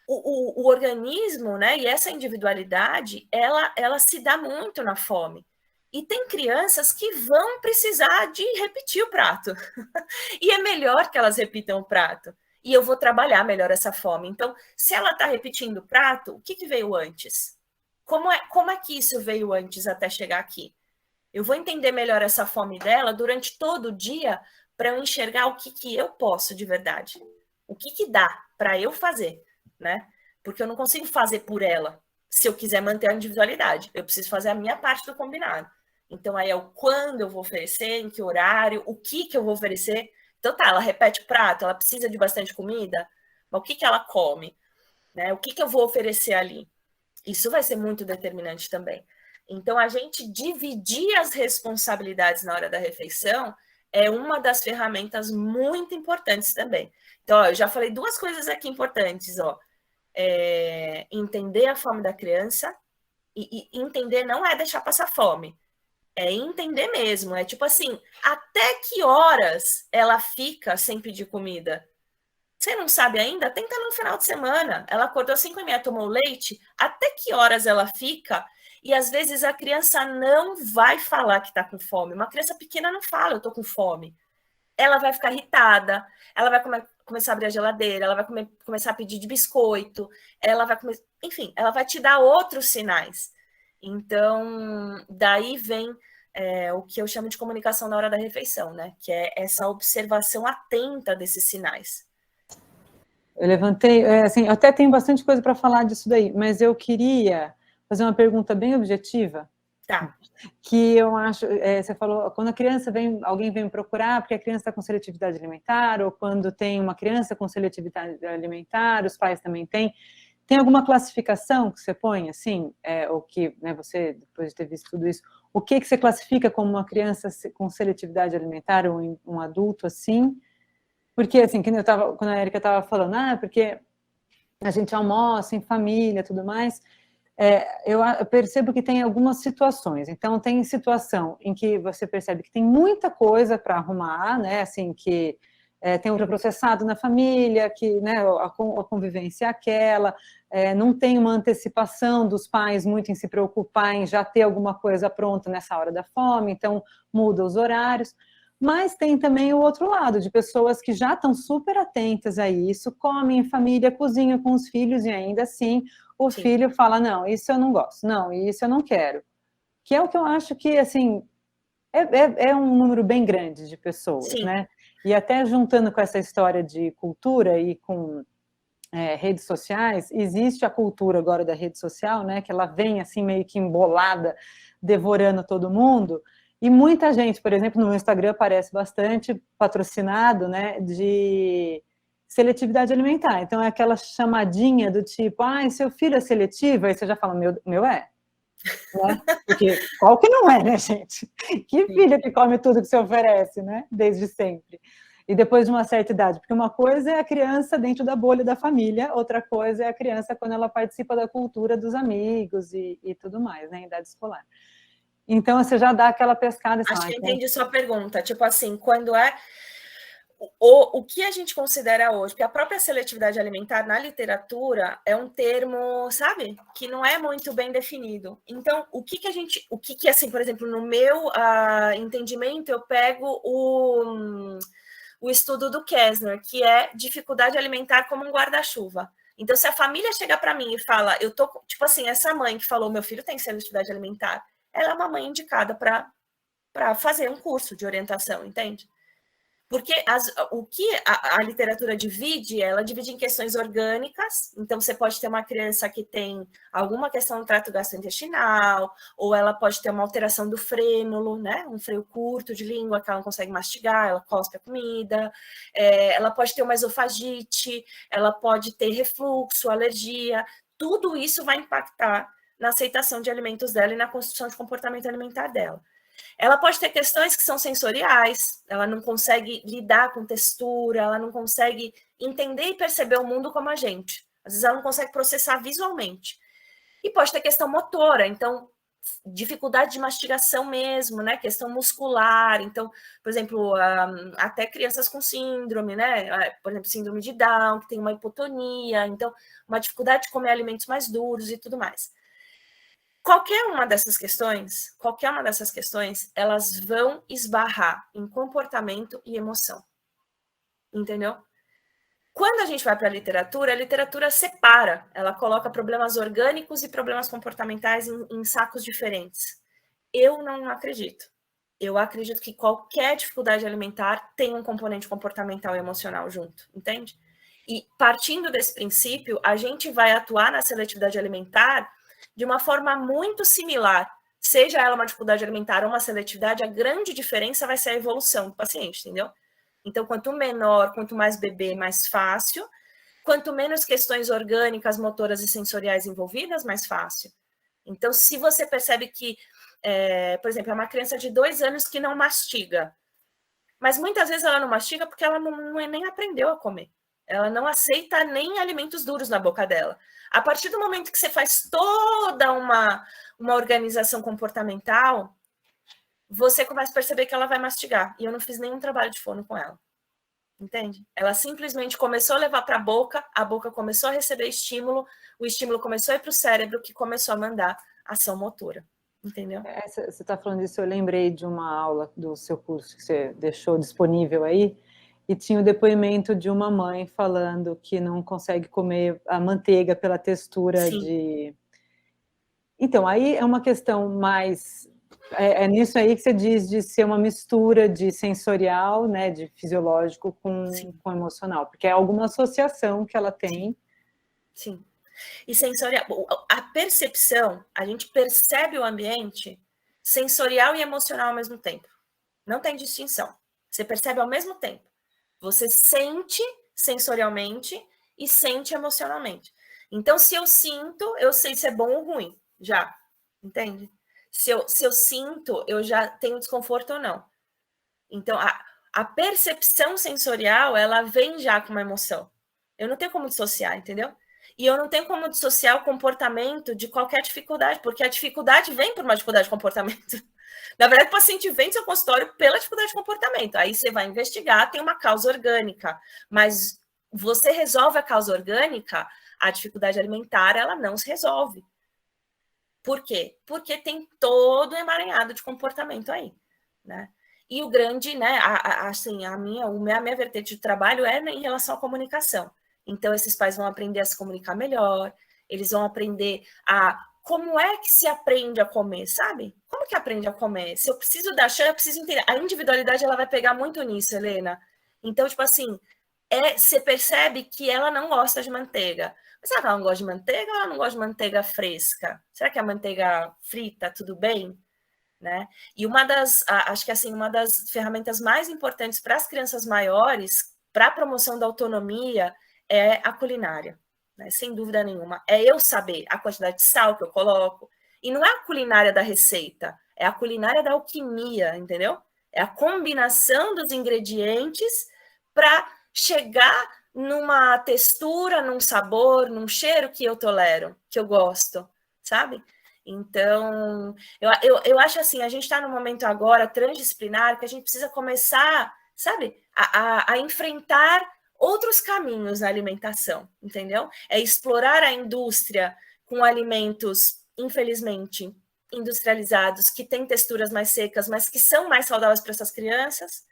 Speaker 2: o organismo, né, e essa individualidade, ela se dá muito na fome. E tem crianças que vão precisar de repetir o prato. E é melhor que elas repitam o prato. E eu vou trabalhar melhor essa fome. Então, se ela está repetindo o prato, o que veio antes? Como é que isso veio antes até chegar aqui? Eu vou entender melhor essa fome dela durante todo o dia para eu enxergar o que eu posso de verdade. O que dá para eu fazer, né? Porque eu não consigo fazer por ela se eu quiser manter a individualidade. Eu preciso fazer a minha parte do combinado. Então, aí é o quando eu vou oferecer, em que horário, o que eu vou oferecer. Então, ela repete o prato, ela precisa de bastante comida, mas o que ela come? Né? O que eu vou oferecer ali? Isso vai ser muito determinante também. Então, a gente dividir as responsabilidades na hora da refeição é uma das ferramentas muito importantes também. Então, eu já falei 2 coisas aqui importantes, entender a fome da criança e entender não é deixar passar fome, é entender mesmo, é tipo assim, até que horas ela fica sem pedir comida? Você não sabe ainda? Tenta no final de semana. Ela acordou às 5h30, tomou leite, até que horas ela fica? E às vezes a criança não vai falar que está com fome. Uma criança pequena não fala, eu estou com fome. Ela vai ficar irritada, ela vai começar a abrir a geladeira, ela vai começar a pedir de biscoito, ela vai enfim, ela vai te dar outros sinais. Então, daí vem o que eu chamo de comunicação na hora da refeição, né? Que é essa observação atenta desses sinais.
Speaker 3: Eu levantei, assim, eu até tenho bastante coisa para falar disso daí, mas eu queria fazer uma pergunta bem objetiva.
Speaker 2: Tá.
Speaker 3: Que eu acho, você falou, quando a criança alguém vem procurar porque a criança está com seletividade alimentar, ou quando tem uma criança com seletividade alimentar, os pais também têm. Tem alguma classificação que você põe, assim, ou que, né, você, depois de ter visto tudo isso, o que você classifica como uma criança com seletividade alimentar ou um adulto assim? Porque, assim, quando a Érica estava falando, porque a gente almoça em família e tudo mais, eu percebo que tem algumas situações. Então, tem situação em que você percebe que tem muita coisa para arrumar, né, assim, que tem ultraprocessado na família, que, né, a convivência é aquela, não tem uma antecipação dos pais muito em se preocupar em já ter alguma coisa pronta nessa hora da fome, então muda os horários. Mas tem também o outro lado, de pessoas que já estão super atentas a isso, comem em família, cozinham com os filhos e ainda assim o Sim. filho fala, não, isso eu não gosto, não, isso eu não quero. Que é o que eu acho que, assim, é um número bem grande de pessoas, Sim. né? E até juntando com essa história de cultura e com redes sociais, existe a cultura agora da rede social, né? Que ela vem assim meio que embolada, devorando todo mundo. E muita gente, por exemplo, no meu Instagram aparece bastante patrocinado, né, de seletividade alimentar. Então, é aquela chamadinha do tipo, seu filho é seletivo? Aí você já fala, meu é. né? Porque qual que não é, né, gente? Que filho que come tudo que se oferece, né? Desde sempre. E depois de uma certa idade, porque uma coisa é a criança dentro da bolha da família, outra coisa é a criança quando ela participa da cultura dos amigos e tudo mais, né, em idade escolar. Então, você já dá aquela pescada. Assim,
Speaker 2: acho que eu entendi sua pergunta, tipo assim, quando é... O que a gente considera hoje, porque a própria seletividade alimentar na literatura é um termo, sabe, que não é muito bem definido. Então, o que assim, por exemplo, no meu entendimento, eu pego o estudo do Kessner, que é dificuldade alimentar como um guarda-chuva. Então, se a família chega para mim e fala, eu tô, tipo assim, essa mãe que falou, meu filho tem seletividade alimentar, ela é uma mãe indicada para fazer um curso de orientação, entende? Porque o que a literatura divide, ela divide em questões orgânicas, então você pode ter uma criança que tem alguma questão no trato gastrointestinal, ou ela pode ter uma alteração do frênulo, né? Um freio curto de língua, que ela não consegue mastigar, ela cospe a comida, ela pode ter uma esofagite, ela pode ter refluxo, alergia, tudo isso vai impactar na aceitação de alimentos dela e na construção de comportamento alimentar dela. Ela pode ter questões que são sensoriais, ela não consegue lidar com textura, ela não consegue entender e perceber o mundo como a gente. Às vezes ela não consegue processar visualmente. E pode ter questão motora, então, dificuldade de mastigação mesmo, né? Questão muscular. Então, por exemplo, até crianças com síndrome, né? Por exemplo, síndrome de Down, que tem uma hipotonia, então, uma dificuldade de comer alimentos mais duros e tudo mais. Qualquer uma dessas questões, elas vão esbarrar em comportamento e emoção. Entendeu? Quando a gente vai para a literatura separa, ela coloca problemas orgânicos e problemas comportamentais em sacos diferentes. Eu não acredito. Eu acredito que qualquer dificuldade alimentar tem um componente comportamental e emocional junto, entende? E partindo desse princípio, a gente vai atuar na seletividade alimentar de uma forma muito similar, seja ela uma dificuldade alimentar ou uma seletividade, a grande diferença vai ser a evolução do paciente, entendeu? Então, quanto menor, quanto mais bebê, mais fácil. Quanto menos questões orgânicas, motoras e sensoriais envolvidas, mais fácil. Então, se você percebe que, por exemplo, é uma criança de 2 anos que não mastiga, mas muitas vezes ela não mastiga porque ela não nem aprendeu a comer. Ela não aceita nem alimentos duros na boca dela. A partir do momento que você faz toda uma organização comportamental, você começa a perceber que ela vai mastigar. E eu não fiz nenhum trabalho de fono com ela. Entende? Ela simplesmente começou a levar para a boca começou a receber estímulo, o estímulo começou a ir para o cérebro, que começou a mandar ação motora. Entendeu?
Speaker 3: Você está falando isso, eu lembrei de uma aula do seu curso que você deixou disponível aí, e tinha o depoimento de uma mãe falando que não consegue comer a manteiga pela textura. Sim. De... Então, aí é uma questão mais... É nisso aí que você diz de ser uma mistura de sensorial, né, de fisiológico com emocional, porque é alguma associação que ela tem.
Speaker 2: Sim. E sensorial, a percepção, a gente percebe o ambiente sensorial e emocional ao mesmo tempo. Não tem distinção. Você percebe ao mesmo tempo. Você sente sensorialmente e sente emocionalmente. Então, se eu sinto, eu sei se é bom ou ruim, já. Entende? Se eu sinto, eu já tenho desconforto ou não. Então, a percepção sensorial, ela vem já com uma emoção. Eu não tenho como dissociar, entendeu? E eu não tenho como dissociar o comportamento de qualquer dificuldade, porque a dificuldade vem por uma dificuldade de comportamento. Na verdade, o paciente vem do seu consultório pela dificuldade de comportamento. Aí você vai investigar, tem uma causa orgânica. Mas você resolve a causa orgânica, a dificuldade alimentar, ela não se resolve. Por quê? Porque tem todo o emaranhado de comportamento aí, né? E o grande, né, assim, a minha vertente de trabalho é em relação à comunicação. Então, esses pais vão aprender a se comunicar melhor, eles vão aprender como é que se aprende a comer, sabe? Como que aprende a comer? Se eu preciso dar chance, eu preciso entender. A individualidade, ela vai pegar muito nisso, Helena. Então, tipo assim, você percebe que ela não gosta de manteiga. Mas será que ela não gosta de manteiga ou ela não gosta de manteiga fresca? Será que a manteiga frita, tudo bem? Né? E acho que assim, uma das ferramentas mais importantes para as crianças maiores, para a promoção da autonomia, é a culinária, né? Sem dúvida nenhuma. É eu saber a quantidade de sal que eu coloco, E não é a culinária da receita, é a culinária da alquimia, entendeu? É a combinação dos ingredientes para chegar numa textura, num sabor, num cheiro que eu tolero, que eu gosto, sabe? Então, eu acho assim, a gente está num momento agora transdisciplinar que a gente precisa começar, sabe, a enfrentar outros caminhos na alimentação, entendeu? É explorar a indústria com alimentos, infelizmente, industrializados, que têm texturas mais secas, mas que são mais saudáveis para essas crianças,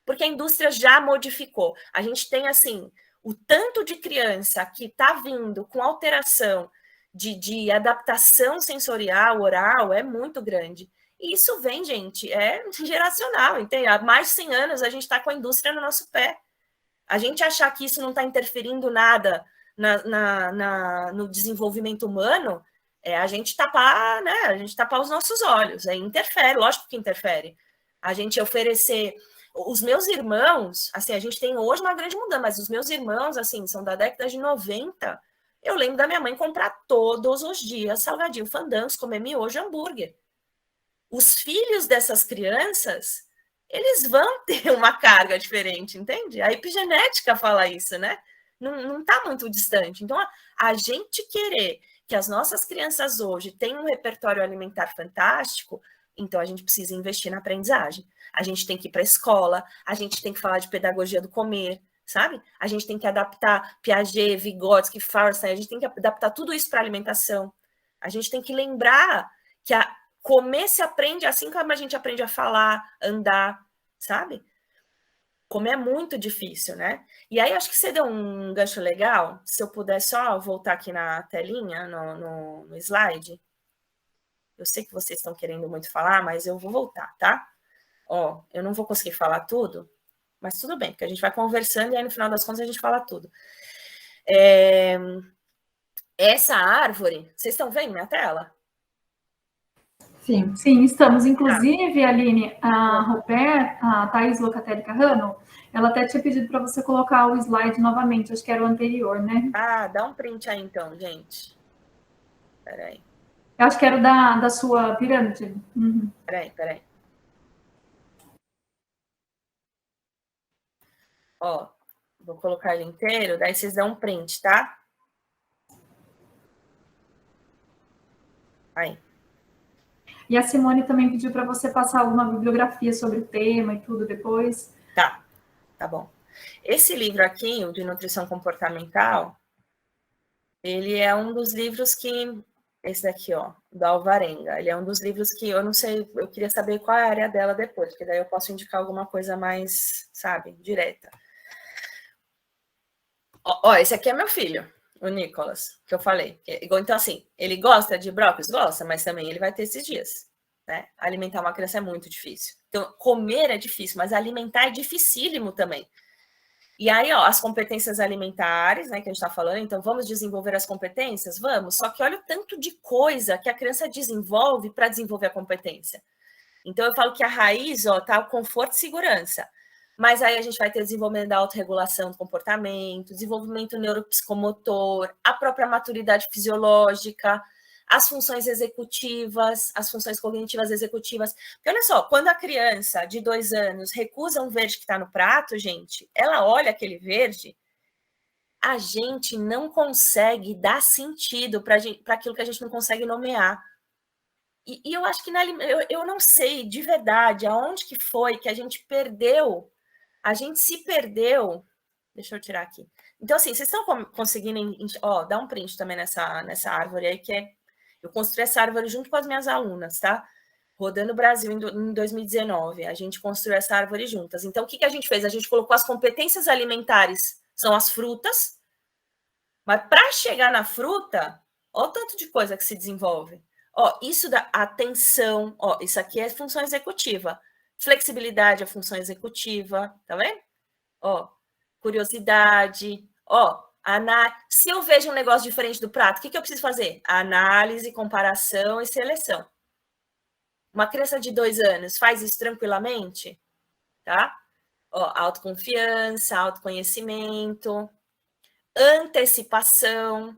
Speaker 2: porque a indústria já modificou. A gente tem, assim, o tanto de criança que está vindo com alteração de adaptação sensorial, oral, é muito grande. E isso vem, gente, é geracional, entende? Há mais de 100 anos a gente está com a indústria no nosso pé. A gente achar que isso não está interferindo nada no desenvolvimento humano, a gente tapar, né? A gente tapar os nossos olhos. Interfere, lógico que interfere. A gente oferecer... Os meus irmãos, assim, a gente tem hoje uma grande mudança, mas os meus irmãos, assim, são da década de 90. Eu lembro da minha mãe comprar todos os dias salgadinho, fandangos, comer miojo, hambúrguer. Os filhos dessas crianças, eles vão ter uma carga diferente, entende? A epigenética fala isso, né? Não está muito distante. Então, a gente querer que as nossas crianças hoje tenham um repertório alimentar fantástico, então a gente precisa investir na aprendizagem. A gente tem que ir para a escola, a gente tem que falar de pedagogia do comer, sabe? A gente tem que adaptar Piaget, Vygotsky, Feinstein, a gente tem que adaptar tudo isso para a alimentação. A gente tem que lembrar que comer se aprende assim como a gente aprende a falar, andar, sabe? Comer é muito difícil, né? E aí, acho que você deu um gancho legal. Se eu puder só voltar aqui na telinha, no slide. Eu sei que vocês estão querendo muito falar, mas eu vou voltar, tá? Ó, eu não vou conseguir falar tudo, mas tudo bem, porque a gente vai conversando e aí, no final das contas, a gente fala tudo. Essa árvore, vocês estão vendo minha tela?
Speaker 1: Sim, sim, estamos. Inclusive, Aline, a Thaís Locatelli Carrano, ela até tinha pedido para você colocar o slide novamente, acho que era o anterior, né?
Speaker 2: Ah, dá um print aí então, gente. Peraí.
Speaker 1: Eu acho que era da sua pirâmide. Uhum.
Speaker 2: Peraí. Ó, vou colocar ele inteiro, daí vocês dão um print, tá? Aí.
Speaker 1: E a Simone também pediu para você passar alguma bibliografia sobre o tema e tudo depois.
Speaker 2: Tá bom. Esse livro aqui, o de nutrição comportamental, ele é um dos livros que... Esse daqui, ó, do Alvarenga. Ele é um dos livros que eu não sei, eu queria saber qual é a área dela depois, porque daí eu posso indicar alguma coisa mais, sabe, direta. Ó, esse aqui é meu filho, o Nicolas, que eu falei. Então, assim, ele gosta de brócolis? Gosta, mas também ele vai ter esses dias, né? Alimentar uma criança é muito difícil. Então, comer é difícil, mas alimentar é dificílimo também. E aí, ó, as competências alimentares, né, que a gente está falando, então vamos desenvolver as competências? Vamos, só que olha o tanto de coisa que a criança desenvolve para desenvolver a competência. Então, eu falo que a raiz, ó, tá o conforto e segurança. Mas aí a gente vai ter desenvolvimento da autorregulação do comportamento, desenvolvimento neuropsicomotor, a própria maturidade fisiológica, as funções executivas, as funções cognitivas executivas. Porque olha só, quando a criança de 2 anos recusa um verde que está no prato, gente, ela olha aquele verde, a gente não consegue dar sentido para aquilo que a gente não consegue nomear. E eu acho que eu não sei de verdade aonde que foi que a gente perdeu. A gente se perdeu. Deixa eu tirar aqui. Então, assim, vocês estão conseguindo... Ó, dá um print também nessa árvore aí, que eu construí essa árvore junto com as minhas alunas, tá? Rodando o Brasil em 2019. A gente construiu essa árvore juntas. Então, o que a gente fez? A gente colocou as competências alimentares, são as frutas, mas para chegar na fruta, ó o tanto de coisa que se desenvolve. Ó, isso da atenção, ó, isso aqui é função executiva. Flexibilidade é função executiva, tá vendo? Ó, curiosidade, ó, se eu vejo um negócio diferente do prato, o que eu preciso fazer? Análise, comparação e seleção. Uma criança de 2 anos faz isso tranquilamente, tá? Ó, autoconfiança, autoconhecimento, antecipação.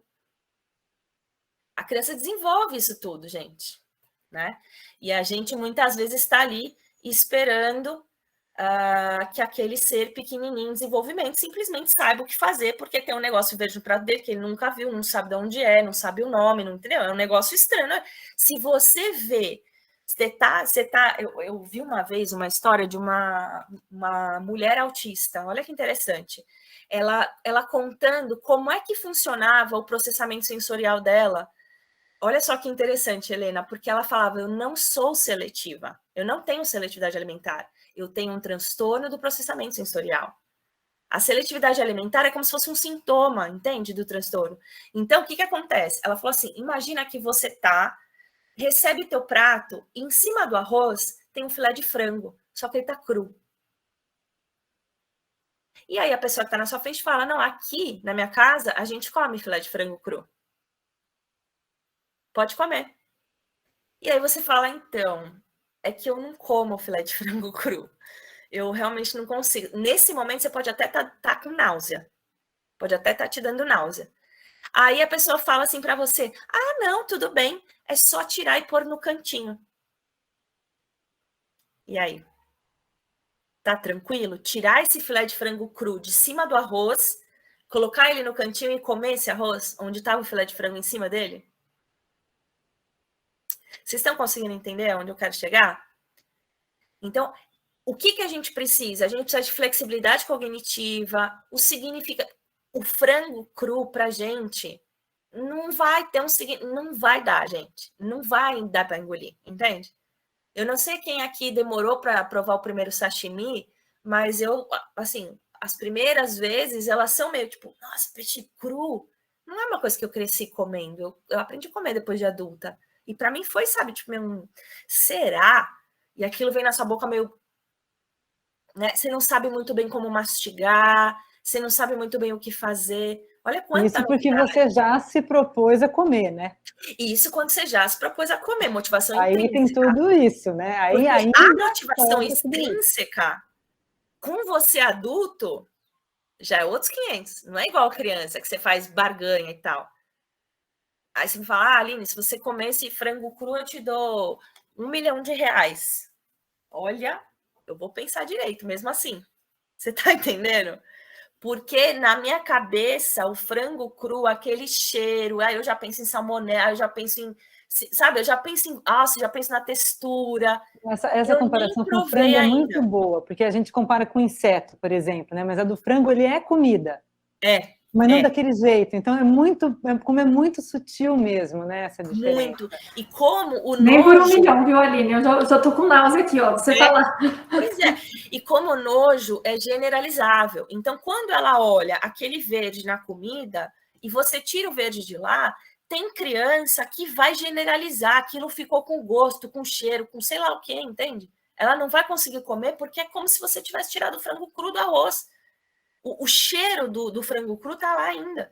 Speaker 2: A criança desenvolve isso tudo, gente, né? E a gente muitas vezes está ali esperando que aquele ser pequenininho em desenvolvimento simplesmente saiba o que fazer, porque tem um negócio verde no prato dele que ele nunca viu, não sabe de onde é, não sabe o nome, não entendeu? É um negócio estranho. Né? Se você vê, eu vi uma vez uma história de uma mulher autista, olha que interessante. Ela contando como é que funcionava o processamento sensorial dela. Olha só que interessante, Helena, porque ela falava, eu não sou seletiva, eu não tenho seletividade alimentar, eu tenho um transtorno do processamento sensorial. A seletividade alimentar é como se fosse um sintoma, entende, do transtorno. Então, o que acontece? Ela falou assim, imagina que você recebe teu prato, e em cima do arroz tem um filé de frango, só que ele tá cru. E aí a pessoa que está na sua frente fala, não, aqui na minha casa a gente come filé de frango cru. Pode comer. E aí você fala, então, é que eu não como filé de frango cru. Eu realmente não consigo. Nesse momento, você pode até estar com náusea. Pode até estar te dando náusea. Aí a pessoa fala assim para você, ah, não, tudo bem, é só tirar e pôr no cantinho. E aí? Tá tranquilo? Tirar esse filé de frango cru de cima do arroz, colocar ele no cantinho e comer esse arroz, onde estava o filé de frango em cima dele? Vocês estão conseguindo entender onde eu quero chegar? Então, o que a gente precisa? A gente precisa de flexibilidade cognitiva, o frango cru pra gente não vai ter não vai dar, gente. Não vai dar para engolir, entende? Eu não sei quem aqui demorou para provar o primeiro sashimi, mas eu, assim, as primeiras vezes elas são meio tipo, nossa, peixe cru. Não é uma coisa que eu cresci comendo. Eu aprendi a comer depois de adulta. E para mim foi, sabe, tipo, meio, será? E aquilo vem na sua boca meio, né? Você não sabe muito bem como mastigar, você não sabe muito bem o que fazer. Olha quanta
Speaker 3: Isso porque você já se propôs a comer, né?
Speaker 2: Isso quando você já se propôs a comer, motivação
Speaker 3: aí
Speaker 2: intrínseca.
Speaker 3: Tem tudo isso, né? Aí
Speaker 2: a motivação extrínseca, com você adulto, já é outros 500. Não é igual criança, que você faz barganha e tal. Aí você me fala, Aline, se você comer esse frango cru, eu te dou R$1 milhão. Olha, eu vou pensar direito, mesmo assim. Você tá entendendo? Porque na minha cabeça, o frango cru, aquele cheiro, aí eu já penso em salmonela, eu já penso em, sabe, eu já penso em, já penso na textura.
Speaker 3: Essa comparação com o frango é muito boa, porque a gente compara com inseto, por exemplo, né? Mas a do frango, ele é comida. Mas não daquele jeito. Então, como é muito sutil mesmo, né? Essa diferença.
Speaker 2: Muito. E como o
Speaker 1: Nem por R$1 milhão, viu, Aline? Eu já tô com náusea aqui, ó, você falar.
Speaker 2: Pois é. E como o nojo é generalizável. Então, quando ela olha aquele verde na comida e você tira o verde de lá, tem criança que vai generalizar, aquilo ficou com gosto, com cheiro, com sei lá o que, entende? Ela não vai conseguir comer porque é como se você tivesse tirado o frango cru do arroz. O cheiro do frango cru tá lá ainda.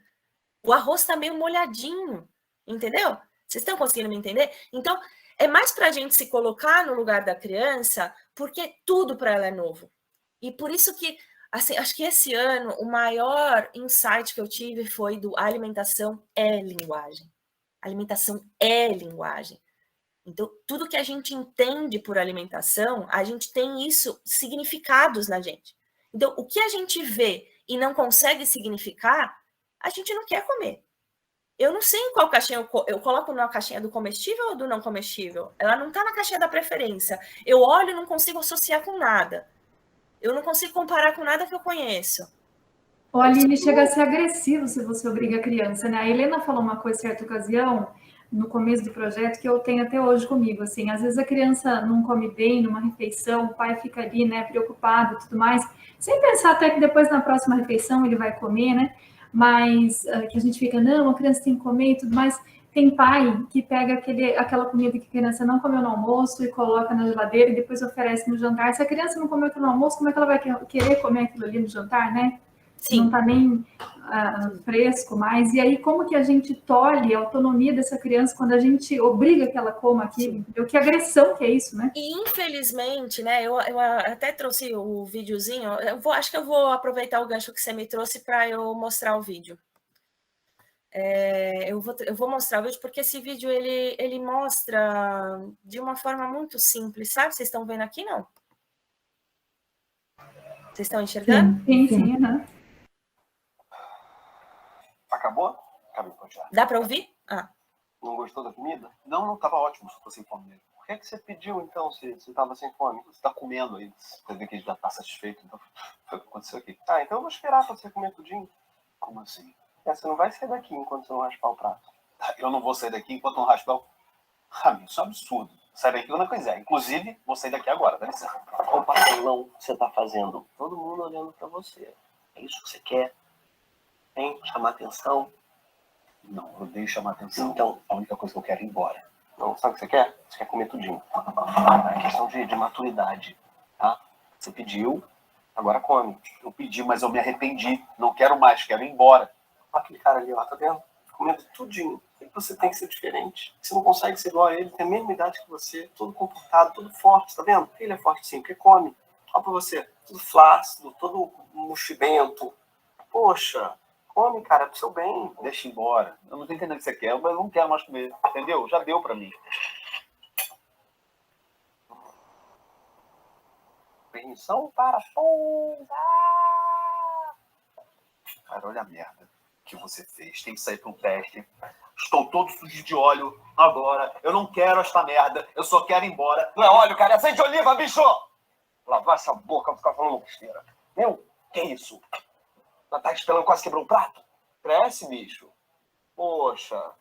Speaker 2: O arroz tá meio molhadinho, entendeu? Vocês estão conseguindo me entender? Então, é mais para a gente se colocar no lugar da criança, porque tudo para ela é novo. E por isso que, assim, acho que esse ano o maior insight que eu tive foi a alimentação é linguagem. A alimentação é linguagem. Então, tudo que a gente entende por alimentação, a gente tem isso, significados na gente. Então, o que a gente vê e não consegue significar, a gente não quer comer. Eu não sei em qual caixinha eu coloco na caixinha do comestível ou do não comestível. Ela não está na caixinha da preferência. Eu olho e não consigo associar com nada. Eu não consigo comparar com nada que eu conheço.
Speaker 1: O Aline chega a ser agressivo se você obriga a criança, né? A Helena falou uma coisa em certa ocasião, no começo do projeto, que eu tenho até hoje comigo, assim, às vezes a criança não come bem numa refeição, o pai fica ali, né, preocupado e tudo mais, sem pensar até que depois na próxima refeição ele vai comer, né, mas que a gente fica, não, a criança tem que comer e tudo mais. Tem pai que pega aquela comida que a criança não comeu no almoço e coloca na geladeira e depois oferece no jantar. Se a criança não comeu aquilo no almoço, como é que ela vai querer comer aquilo ali no jantar, né? Sim. Não está nem fresco mais. E aí, como que a gente tolhe a autonomia dessa criança quando a gente obriga que ela coma aquilo? Entendeu? Que agressão que é isso, né?
Speaker 2: E, infelizmente, né, eu até trouxe o videozinho, acho que eu vou aproveitar o gancho que você me trouxe para eu mostrar o vídeo. Eu vou mostrar o vídeo, porque esse vídeo ele mostra de uma forma muito simples, sabe? Vocês estão vendo aqui, não? Vocês estão enxergando?
Speaker 1: Sim. Uhum.
Speaker 4: Acabou? Acabei, pode já.
Speaker 2: Dá para ouvir? Ah.
Speaker 4: Não gostou da comida? Não, tava ótimo se fosse sem fome mesmo. Por que você pediu, então, se você tava sem fome? Você tá comendo aí, você vê que ele já tá satisfeito, então foi o que aconteceu aqui. Ah, então eu vou esperar pra você comer tudinho. Como assim? Você não vai sair daqui enquanto você não raspar o prato. Eu não vou sair daqui enquanto não raspar o... Amigo, isso é um absurdo. Sai daqui quando eu quiser. Inclusive, vou sair daqui agora, dá licença. Qual papelão você tá fazendo? Todo mundo olhando pra você. É isso que você quer? Hein? Chamar atenção? Não, eu odeio chamar atenção. Então, a única coisa que eu quero é ir embora. Não, sabe o que você quer? Você quer comer tudinho. É questão de maturidade, tá? Você pediu, agora come. Eu pedi, mas eu me arrependi. Não quero mais, quero ir embora. Olha aquele cara ali, ó, tá vendo? Comendo tudinho. Por que você tem que ser diferente? Você não consegue ser igual a ele, tem a mesma idade que você, todo comportado, todo forte, tá vendo? Ele é forte sim, porque come. Olha pra você, tudo flácido, todo mochibento. Poxa, come, cara, é pro seu bem. Deixa embora. Eu não tô entendendo o que você quer, mas eu não quero mais comer. Entendeu? Já deu pra mim. Permissão para pousar. Cara, olha a merda que você fez. Tem que sair para um teste. Estou todo sujo de óleo agora. Eu não quero esta merda. Eu só quero ir embora. Não é óleo, cara. É azeite de oliva, bicho! Lavar essa boca, ficar falando besteira. Meu, que isso? Ela tá esperando, quase quebrou um prato. Cresce, bicho. Poxa.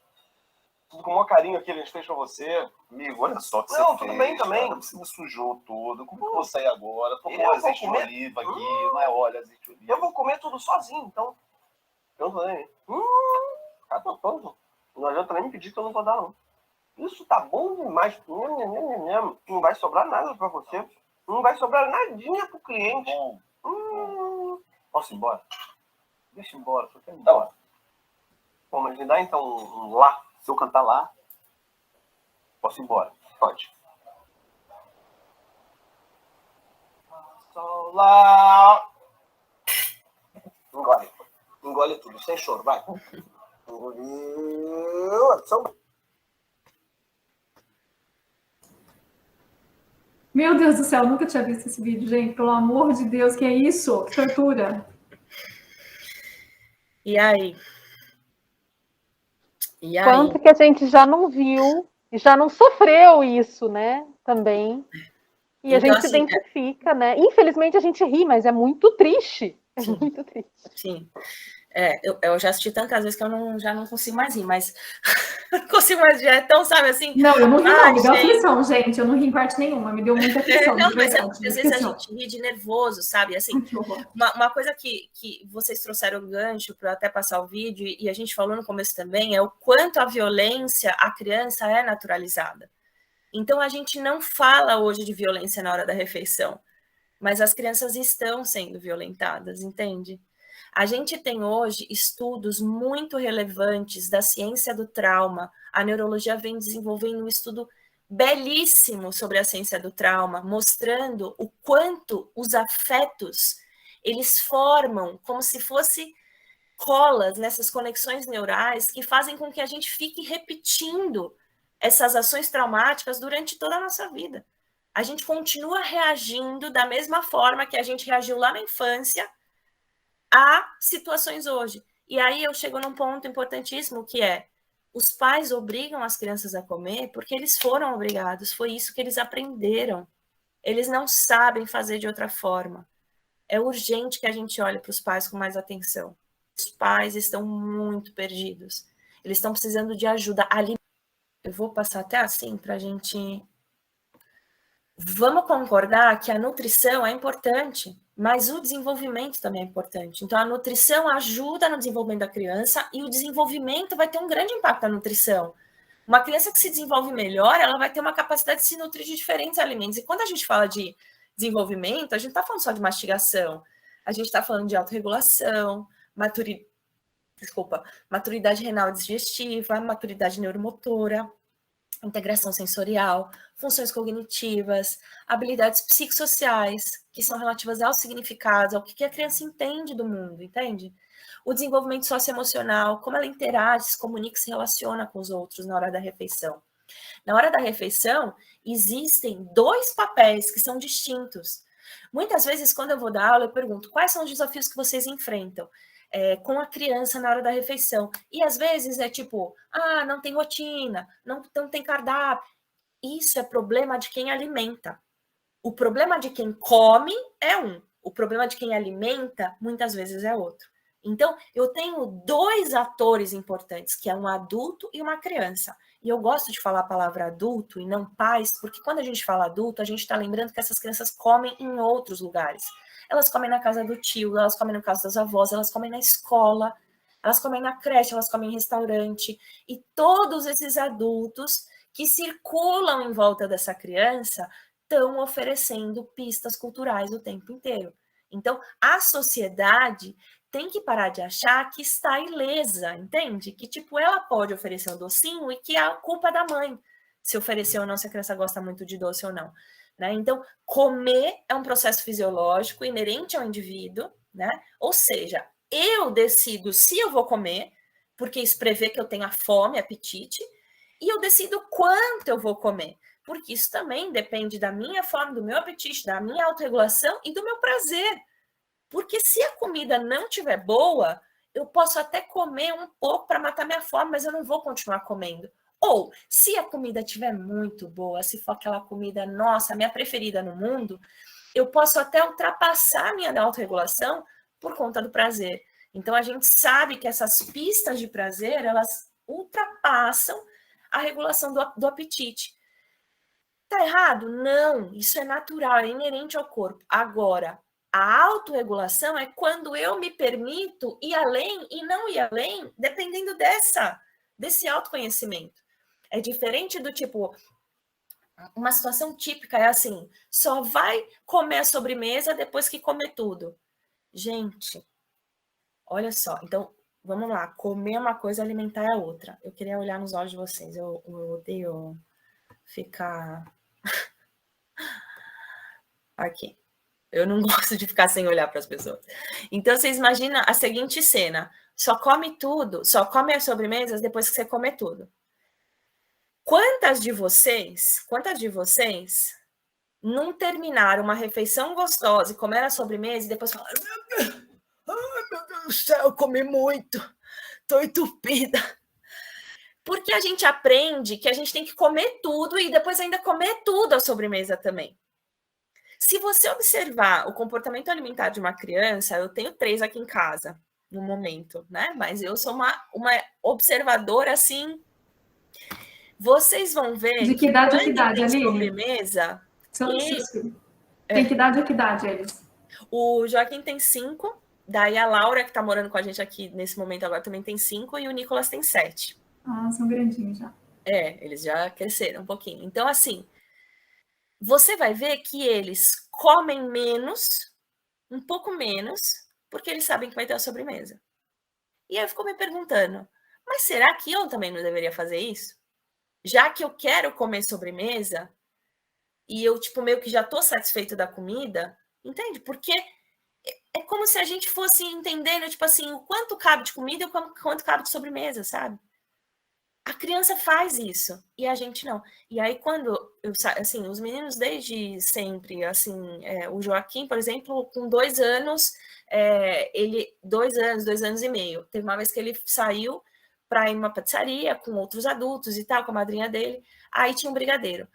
Speaker 4: Tudo com o maior carinho aqui a gente fez pra você. Amigo, olha só o que você fez. Não, tudo bem também. Cara, você me sujou todo. Como que eu vou sair agora? Tô com azeite de oliva aqui. Não é óleo, azeite de oliva. Eu vou comer tudo sozinho, então. Eu não também. Tá todo. Não adianta nem me pedir que eu não vou dar, não. Isso tá bom demais. Não vai sobrar nada pra você. Não vai sobrar nadinha pro cliente. Posso ir embora? Deixa eu ir embora, só quero ir embora. Bom, mas me dá então um lá. Se eu cantar lá, posso ir embora. Pode. Sol lá. Engole. Engole tudo, sem choro, vai. Engoliu. Ação.
Speaker 1: Meu Deus do céu, nunca tinha visto esse vídeo, gente. Pelo amor de Deus, que é isso? Que tortura.
Speaker 2: E aí?
Speaker 5: Quanto que a gente já não viu e já não sofreu isso, né? Também. E então, a gente se identifica, né? Infelizmente a gente ri, mas é muito triste. É muito triste.
Speaker 2: Sim. Eu já assisti tantas vezes que eu já não consigo mais rir, mas não consigo mais rir. Então, sabe assim?
Speaker 1: Não, eu não ri, não. Me deu aflição, gente. Eu não ri em parte nenhuma. Me deu muita aflição.
Speaker 2: Não, mas é porque às vezes a gente ri de nervoso, sabe? Assim, uma coisa que vocês trouxeram o gancho para até passar o vídeo, e a gente falou no começo também, é o quanto a violência, a criança é naturalizada. Então, a gente não fala hoje de violência na hora da refeição, mas as crianças estão sendo violentadas, entende? A gente tem hoje estudos muito relevantes da ciência do trauma. A neurologia vem desenvolvendo um estudo belíssimo sobre a ciência do trauma, mostrando o quanto os afetos, eles formam como se fosse colas nessas conexões neurais que fazem com que a gente fique repetindo essas ações traumáticas durante toda a nossa vida. A gente continua reagindo da mesma forma que a gente reagiu lá na infância a situações hoje. E aí eu chego num ponto importantíssimo, que é: os pais obrigam as crianças a comer porque eles foram obrigados, foi isso que eles aprenderam. Eles não sabem fazer de outra forma. É urgente que a gente olhe para os pais com mais atenção. Os pais estão muito perdidos. Eles estão precisando de ajuda. Eu vou passar até assim para a gente... Vamos concordar que a nutrição é importante, mas o desenvolvimento também é importante. Então, a nutrição ajuda no desenvolvimento da criança e o desenvolvimento vai ter um grande impacto na nutrição. Uma criança que se desenvolve melhor, ela vai ter uma capacidade de se nutrir de diferentes alimentos. E quando a gente fala de desenvolvimento, a gente não está falando só de mastigação. A gente está falando de autorregulação, maturidade renal e digestiva, maturidade neuromotora. integração sensorial, funções cognitivas, habilidades psicossociais, que são relativas ao significado, ao que a criança entende do mundo, entende? O desenvolvimento socioemocional, como ela interage, se comunica, se relaciona com os outros na hora da refeição. Na hora da refeição, existem 2 papéis que são distintos. Muitas vezes, quando eu vou dar aula, eu pergunto quais são os desafios que vocês enfrentam com a criança na hora da refeição. E às vezes é tipo, não tem rotina, não tem cardápio. Isso é problema de quem alimenta. O problema de quem come é um. O problema de quem alimenta, muitas vezes, é outro. Então, eu tenho 2 atores importantes, que é um adulto e uma criança. E eu gosto de falar a palavra adulto e não pais, porque quando a gente fala adulto, a gente está lembrando que essas crianças comem em outros lugares. Elas comem na casa do tio, elas comem na casa das avós, elas comem na escola, elas comem na creche, elas comem em restaurante. E todos esses adultos que circulam em volta dessa criança estão oferecendo pistas culturais o tempo inteiro. Então, a sociedade tem que parar de achar que está ilesa, entende? Que, tipo, ela pode oferecer um docinho e que é a culpa da mãe se oferecer ou não, se a criança gosta muito de doce ou não. Né? Então, comer é um processo fisiológico inerente ao indivíduo, né? Ou seja, eu decido se eu vou comer, porque isso prevê que eu tenha fome, apetite, e eu decido quanto eu vou comer, porque isso também depende da minha fome, do meu apetite, da minha autorregulação e do meu prazer. Porque se a comida não estiver boa, eu posso até comer um pouco para matar minha fome, mas eu não vou continuar comendo. Ou, se a comida estiver muito boa, se for aquela comida, nossa, minha preferida no mundo, eu posso até ultrapassar a minha autorregulação por conta do prazer. Então, a gente sabe que essas pistas de prazer, elas ultrapassam a regulação do apetite. Tá errado? Não, isso é natural, é inerente ao corpo. Agora, a autorregulação é quando eu me permito ir além e não ir além, dependendo desse autoconhecimento. É diferente do tipo, uma situação típica é assim, só vai comer a sobremesa depois que comer tudo. Gente, olha só, então, vamos lá, comer uma coisa, alimentar é outra. Eu queria olhar nos olhos de vocês, eu odeio ficar aqui. Eu não gosto de ficar sem olhar para as pessoas. Então, vocês imaginam a seguinte cena, só come tudo, só come as sobremesas depois que você comer tudo. Quantas de vocês não terminaram uma refeição gostosa e comeram a sobremesa e depois falaram, ai meu Deus do céu, eu comi muito, tô entupida. Porque a gente aprende que a gente tem que comer tudo e depois ainda comer tudo a sobremesa também. Se você observar o comportamento alimentar de uma criança, eu tenho 3 aqui em casa, no momento, né? Mas eu sou uma observadora, assim... Vocês vão ver...
Speaker 1: De que idade a que idade, Aline?
Speaker 2: Sobremesa...
Speaker 1: Tem que idade a que idade, eles?
Speaker 2: O Joaquim tem 5, daí a Laura, que tá morando com a gente aqui nesse momento agora, também tem 5, e o Nicolas tem 7.
Speaker 1: São grandinhos já.
Speaker 2: Eles já cresceram um pouquinho. Então, assim... Você vai ver que eles comem menos, um pouco menos, porque eles sabem que vai ter a sobremesa. E aí eu fico me perguntando, mas será que eu também não deveria fazer isso? Já que eu quero comer sobremesa, e eu, tipo, meio que já tô satisfeito da comida, entende? Porque é como se a gente fosse entendendo, tipo assim, o quanto cabe de comida e o quanto cabe de sobremesa, sabe? A criança faz isso, e a gente não. E aí, quando assim, os meninos desde sempre, assim, o Joaquim, por exemplo, com 2 anos, 2 anos e meio. Teve uma vez que ele saiu para ir numa pizzaria com outros adultos e tal, com a madrinha dele. Aí tinha um brigadeiro.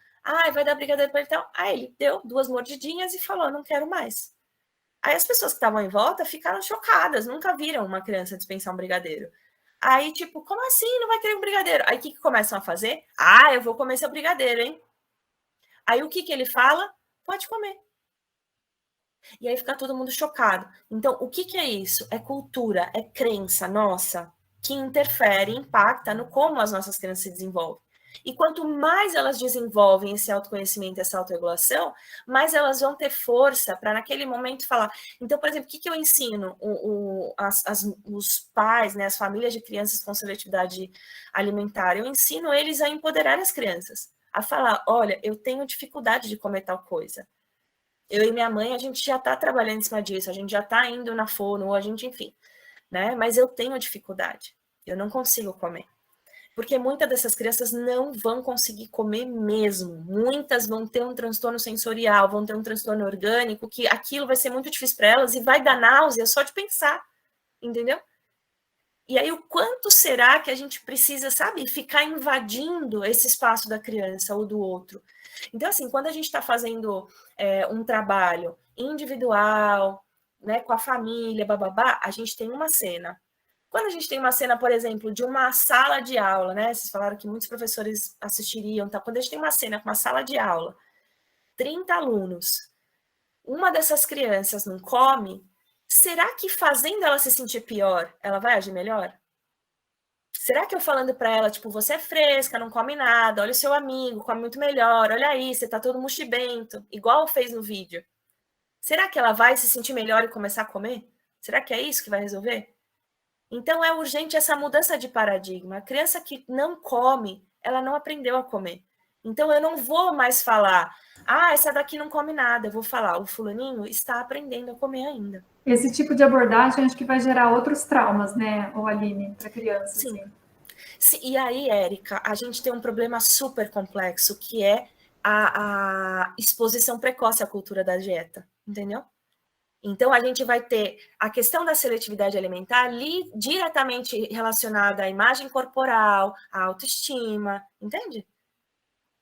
Speaker 2: Vai dar brigadeiro para ele e tal. Aí ele deu 2 mordidinhas e falou, não quero mais. Aí as pessoas que estavam em volta ficaram chocadas, nunca viram uma criança dispensar um brigadeiro. Aí, tipo, como assim? Não vai querer um brigadeiro? Aí, o que começam a fazer? Eu vou comer seu brigadeiro, hein? Aí, o que ele fala? Pode comer. E aí, fica todo mundo chocado. Então, o que é isso? É cultura, é crença nossa, que interfere, impacta no como as nossas crianças se desenvolvem. E quanto mais elas desenvolvem esse autoconhecimento, essa autorregulação, mais elas vão ter força para, naquele momento, falar. Então, por exemplo, o que eu ensino os pais, né, as famílias de crianças com seletividade alimentar? Eu ensino eles a empoderar as crianças, a falar, olha, eu tenho dificuldade de comer tal coisa. Eu e minha mãe, a gente já está trabalhando em cima disso, a gente já está indo na fono, a gente, enfim, né? Mas eu tenho dificuldade, eu não consigo comer. Porque muitas dessas crianças não vão conseguir comer mesmo. Muitas vão ter um transtorno sensorial, vão ter um transtorno orgânico, que aquilo vai ser muito difícil para elas e vai dar náusea só de pensar, entendeu? E aí, o quanto será que a gente precisa, sabe, ficar invadindo esse espaço da criança ou do outro? Então, assim, quando a gente está fazendo um trabalho individual, né, com a família, bababá, a gente tem uma cena. Quando a gente tem uma cena, por exemplo, de uma sala de aula, né? Vocês falaram que muitos professores assistiriam, tá? Quando a gente tem uma cena com uma sala de aula, 30 alunos, uma dessas crianças não come, será que fazendo ela se sentir pior, ela vai agir melhor? Será que eu falando para ela, tipo, você é fresca, não come nada, olha o seu amigo, come muito melhor, olha aí, você tá todo mochibento, igual fez no vídeo. Será que ela vai se sentir melhor e começar a comer? Será que é isso que vai resolver? Então, é urgente essa mudança de paradigma. A criança que não come, ela não aprendeu a comer. Então, eu não vou mais falar, essa daqui não come nada. Eu vou falar, o fulaninho está aprendendo a comer ainda.
Speaker 1: Esse tipo de abordagem, acho que vai gerar outros traumas, né, Aline, para a criança.
Speaker 2: Sim.
Speaker 1: Assim.
Speaker 2: Sim. E aí, Érica, a gente tem um problema super complexo, que é a exposição precoce à cultura da dieta, entendeu? Então, a gente vai ter a questão da seletividade alimentar ali diretamente relacionada à imagem corporal, à autoestima, entende?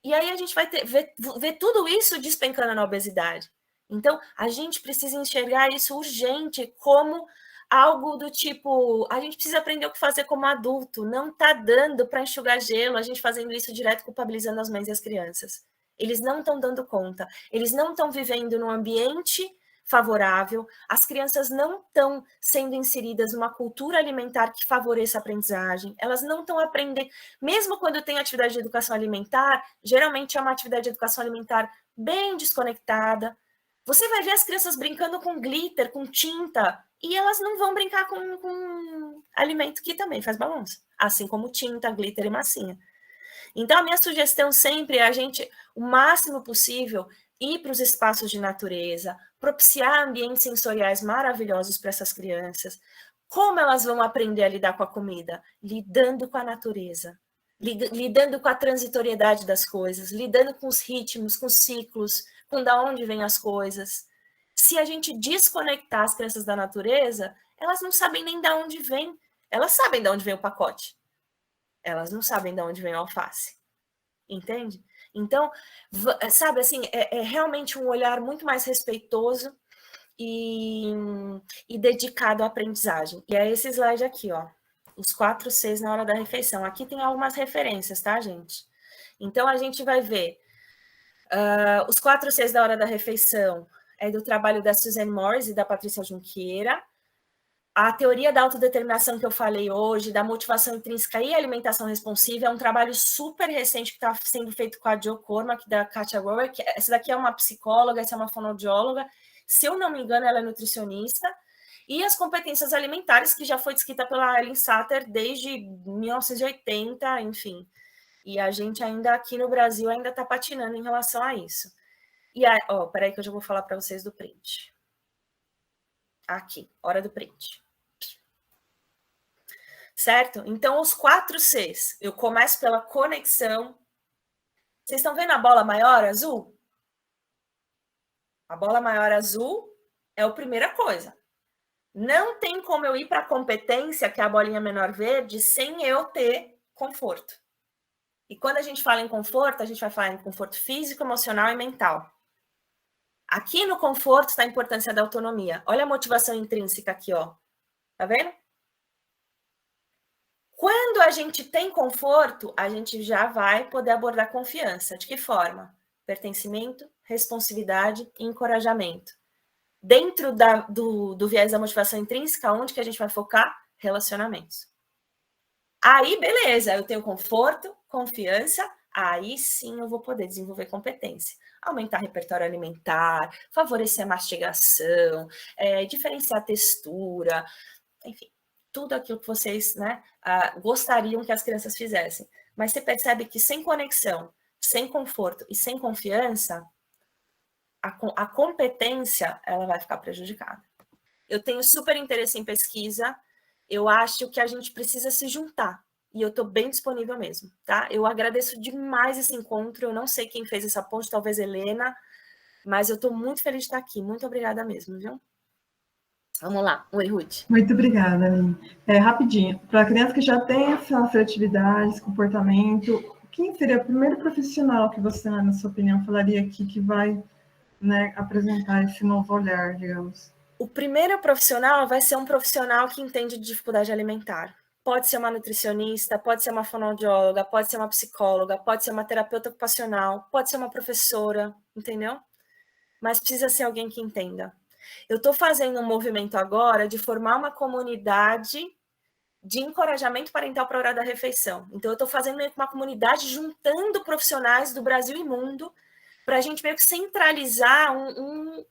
Speaker 2: E aí a gente vai ver tudo isso despencando na obesidade. Então, a gente precisa enxergar isso urgente como algo do tipo, a gente precisa aprender o que fazer como adulto, não está dando para enxugar gelo, a gente fazendo isso direto culpabilizando as mães e as crianças. Eles não estão dando conta, eles não estão vivendo num ambiente favorável, as crianças não estão sendo inseridas numa cultura alimentar que favoreça a aprendizagem, elas não estão aprendendo, mesmo quando tem atividade de educação alimentar, geralmente é uma atividade de educação alimentar bem desconectada. Você vai ver as crianças brincando com glitter, com tinta, e elas não vão brincar com alimento que também faz balanço, assim como tinta, glitter e massinha. Então, a minha sugestão sempre é a gente, o máximo possível, ir para os espaços de natureza, propiciar ambientes sensoriais maravilhosos para essas crianças. Como elas vão aprender a lidar com a comida? Lidando com a natureza, lidando com a transitoriedade das coisas, lidando com os ritmos, com os ciclos, com da onde vêm as coisas. Se a gente desconectar as crianças da natureza, elas não sabem nem de onde vem. Elas sabem de onde vem o pacote. Elas não sabem de onde vem o alface. Entende? Então, sabe, assim, é realmente um olhar muito mais respeitoso e dedicado à aprendizagem. E é esse slide aqui, ó, os 4 Cs na hora da refeição. Aqui tem algumas referências, tá, gente? Então, a gente vai ver os 4 Cs da hora da refeição é do trabalho da Suzanne Morris e da Patrícia Junqueira. A teoria da autodeterminação que eu falei hoje, da motivação intrínseca e alimentação responsiva, é um trabalho super recente que está sendo feito com a Jo Cormack, da Katia Roweck. Essa daqui é uma psicóloga, essa é uma fonoaudióloga. Se eu não me engano, ela é nutricionista. E as competências alimentares, que já foi descrita pela Ellen Satter desde 1980, enfim. E a gente ainda aqui no Brasil ainda está patinando em relação a isso. E aí, peraí que eu já vou falar para vocês do print. Aqui, hora do print. Certo? Então, os 4 Cs. Eu começo pela conexão. Vocês estão vendo a bola maior azul? A bola maior azul é a primeira coisa. Não tem como eu ir para a competência, que é a bolinha menor verde, sem eu ter conforto. E quando a gente fala em conforto, a gente vai falar em conforto físico, emocional e mental. Aqui no conforto está a importância da autonomia. Olha a motivação intrínseca aqui, ó. Tá vendo? Quando a gente tem conforto, a gente já vai poder abordar confiança. De que forma? Pertencimento, responsividade e encorajamento. Dentro do viés da motivação intrínseca, onde que a gente vai focar? Relacionamentos. Aí, beleza, eu tenho conforto, confiança, aí sim eu vou poder desenvolver competência. Aumentar repertório alimentar, favorecer a mastigação, diferenciar a textura, enfim, tudo aquilo que vocês, né, gostariam que as crianças fizessem. Mas você percebe que sem conexão, sem conforto e sem confiança, a competência ela vai ficar prejudicada. Eu tenho super interesse em pesquisa, eu acho que a gente precisa se juntar. E eu estou bem disponível mesmo, tá? Eu agradeço demais esse encontro. Eu não sei quem fez essa ponte, talvez Helena, mas eu estou muito feliz de estar aqui. Muito obrigada mesmo, viu? Vamos lá. Oi, Ruth.
Speaker 6: Muito obrigada, Aline. Rapidinho, para a criança que já tem essa afetividade, esse comportamento, quem seria o primeiro profissional que você, na sua opinião, falaria aqui que vai, né, apresentar esse novo olhar, digamos?
Speaker 2: O primeiro profissional vai ser um profissional que entende de dificuldade alimentar. Pode ser uma nutricionista, pode ser uma fonoaudióloga, pode ser uma psicóloga, pode ser uma terapeuta ocupacional, pode ser uma professora, entendeu? Mas precisa ser alguém que entenda. Eu estou fazendo um movimento agora de formar uma comunidade de encorajamento parental para a hora da refeição. Então, eu estou fazendo uma comunidade juntando profissionais do Brasil e mundo para a gente meio que centralizar um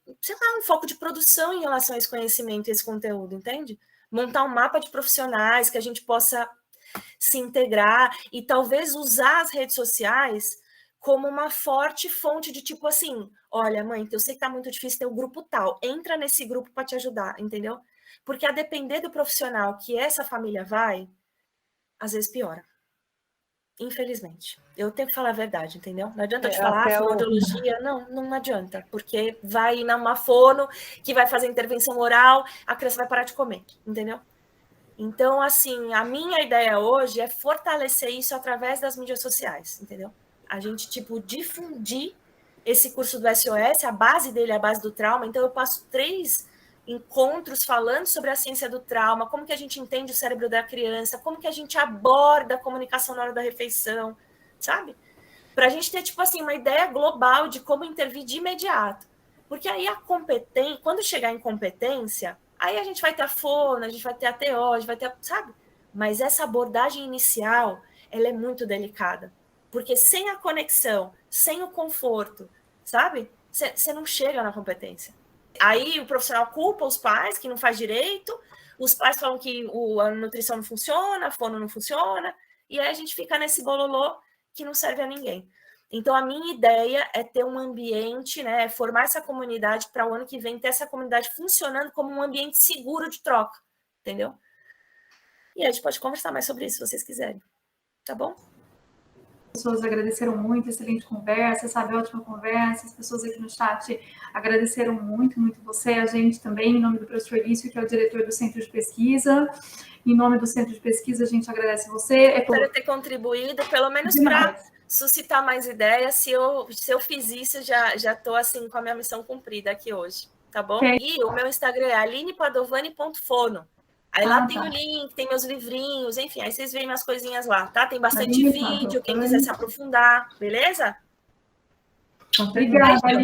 Speaker 2: foco de produção em relação a esse conhecimento e esse conteúdo, entende? Montar um mapa de profissionais que a gente possa se integrar e talvez usar as redes sociais como uma forte fonte de tipo assim, olha, mãe, eu sei que tá muito difícil ter um grupo tal, entra nesse grupo para te ajudar, entendeu? Porque a depender do profissional que essa família vai, às vezes piora. Infelizmente. Eu tenho que falar a verdade, entendeu? Não adianta te falar fonoaudiologia, não adianta, porque vai numa fono que vai fazer intervenção oral, a criança vai parar de comer, entendeu? Então, assim, a minha ideia hoje é fortalecer isso através das mídias sociais, entendeu? A gente, tipo, difundir esse curso do SOS, a base dele é a base do trauma, então eu passo 3 encontros falando sobre a ciência do trauma, como que a gente entende o cérebro da criança, como que a gente aborda a comunicação na hora da refeição, sabe? Para a gente ter, tipo assim, uma ideia global de como intervir de imediato. Porque aí a competência, quando chegar em competência, aí a gente vai ter a fono, a gente vai ter a TO, a gente vai ter, sabe? Mas essa abordagem inicial, ela é muito delicada. Porque sem a conexão, sem o conforto, sabe? Você não chega na competência. Aí o profissional culpa os pais, que não faz direito, os pais falam que a nutrição não funciona, a fono não funciona, e aí a gente fica nesse bololô que não serve a ninguém. Então, a minha ideia é ter um ambiente, né, formar essa comunidade para o ano que vem, ter essa comunidade funcionando como um ambiente seguro de troca, entendeu? E aí a gente pode conversar mais sobre isso, se vocês quiserem, tá bom?
Speaker 1: As pessoas agradeceram muito, excelente conversa, sabe, ótima conversa, as pessoas aqui no chat agradeceram muito, muito você, a gente também, em nome do professor Lício, que é o diretor do Centro de Pesquisa, em nome do Centro de Pesquisa, a gente agradece você.
Speaker 2: Espero ter contribuído, pelo menos para suscitar mais ideias. Se eu fiz isso, já estou assim, com a minha missão cumprida aqui hoje, tá bom? E o meu Instagram é alinepadovani.fono. Aí lá tem o link, tem meus livrinhos, enfim, aí vocês veem minhas coisinhas lá, tá? Tem bastante vídeo, quem quiser se aprofundar, beleza?
Speaker 1: Obrigada,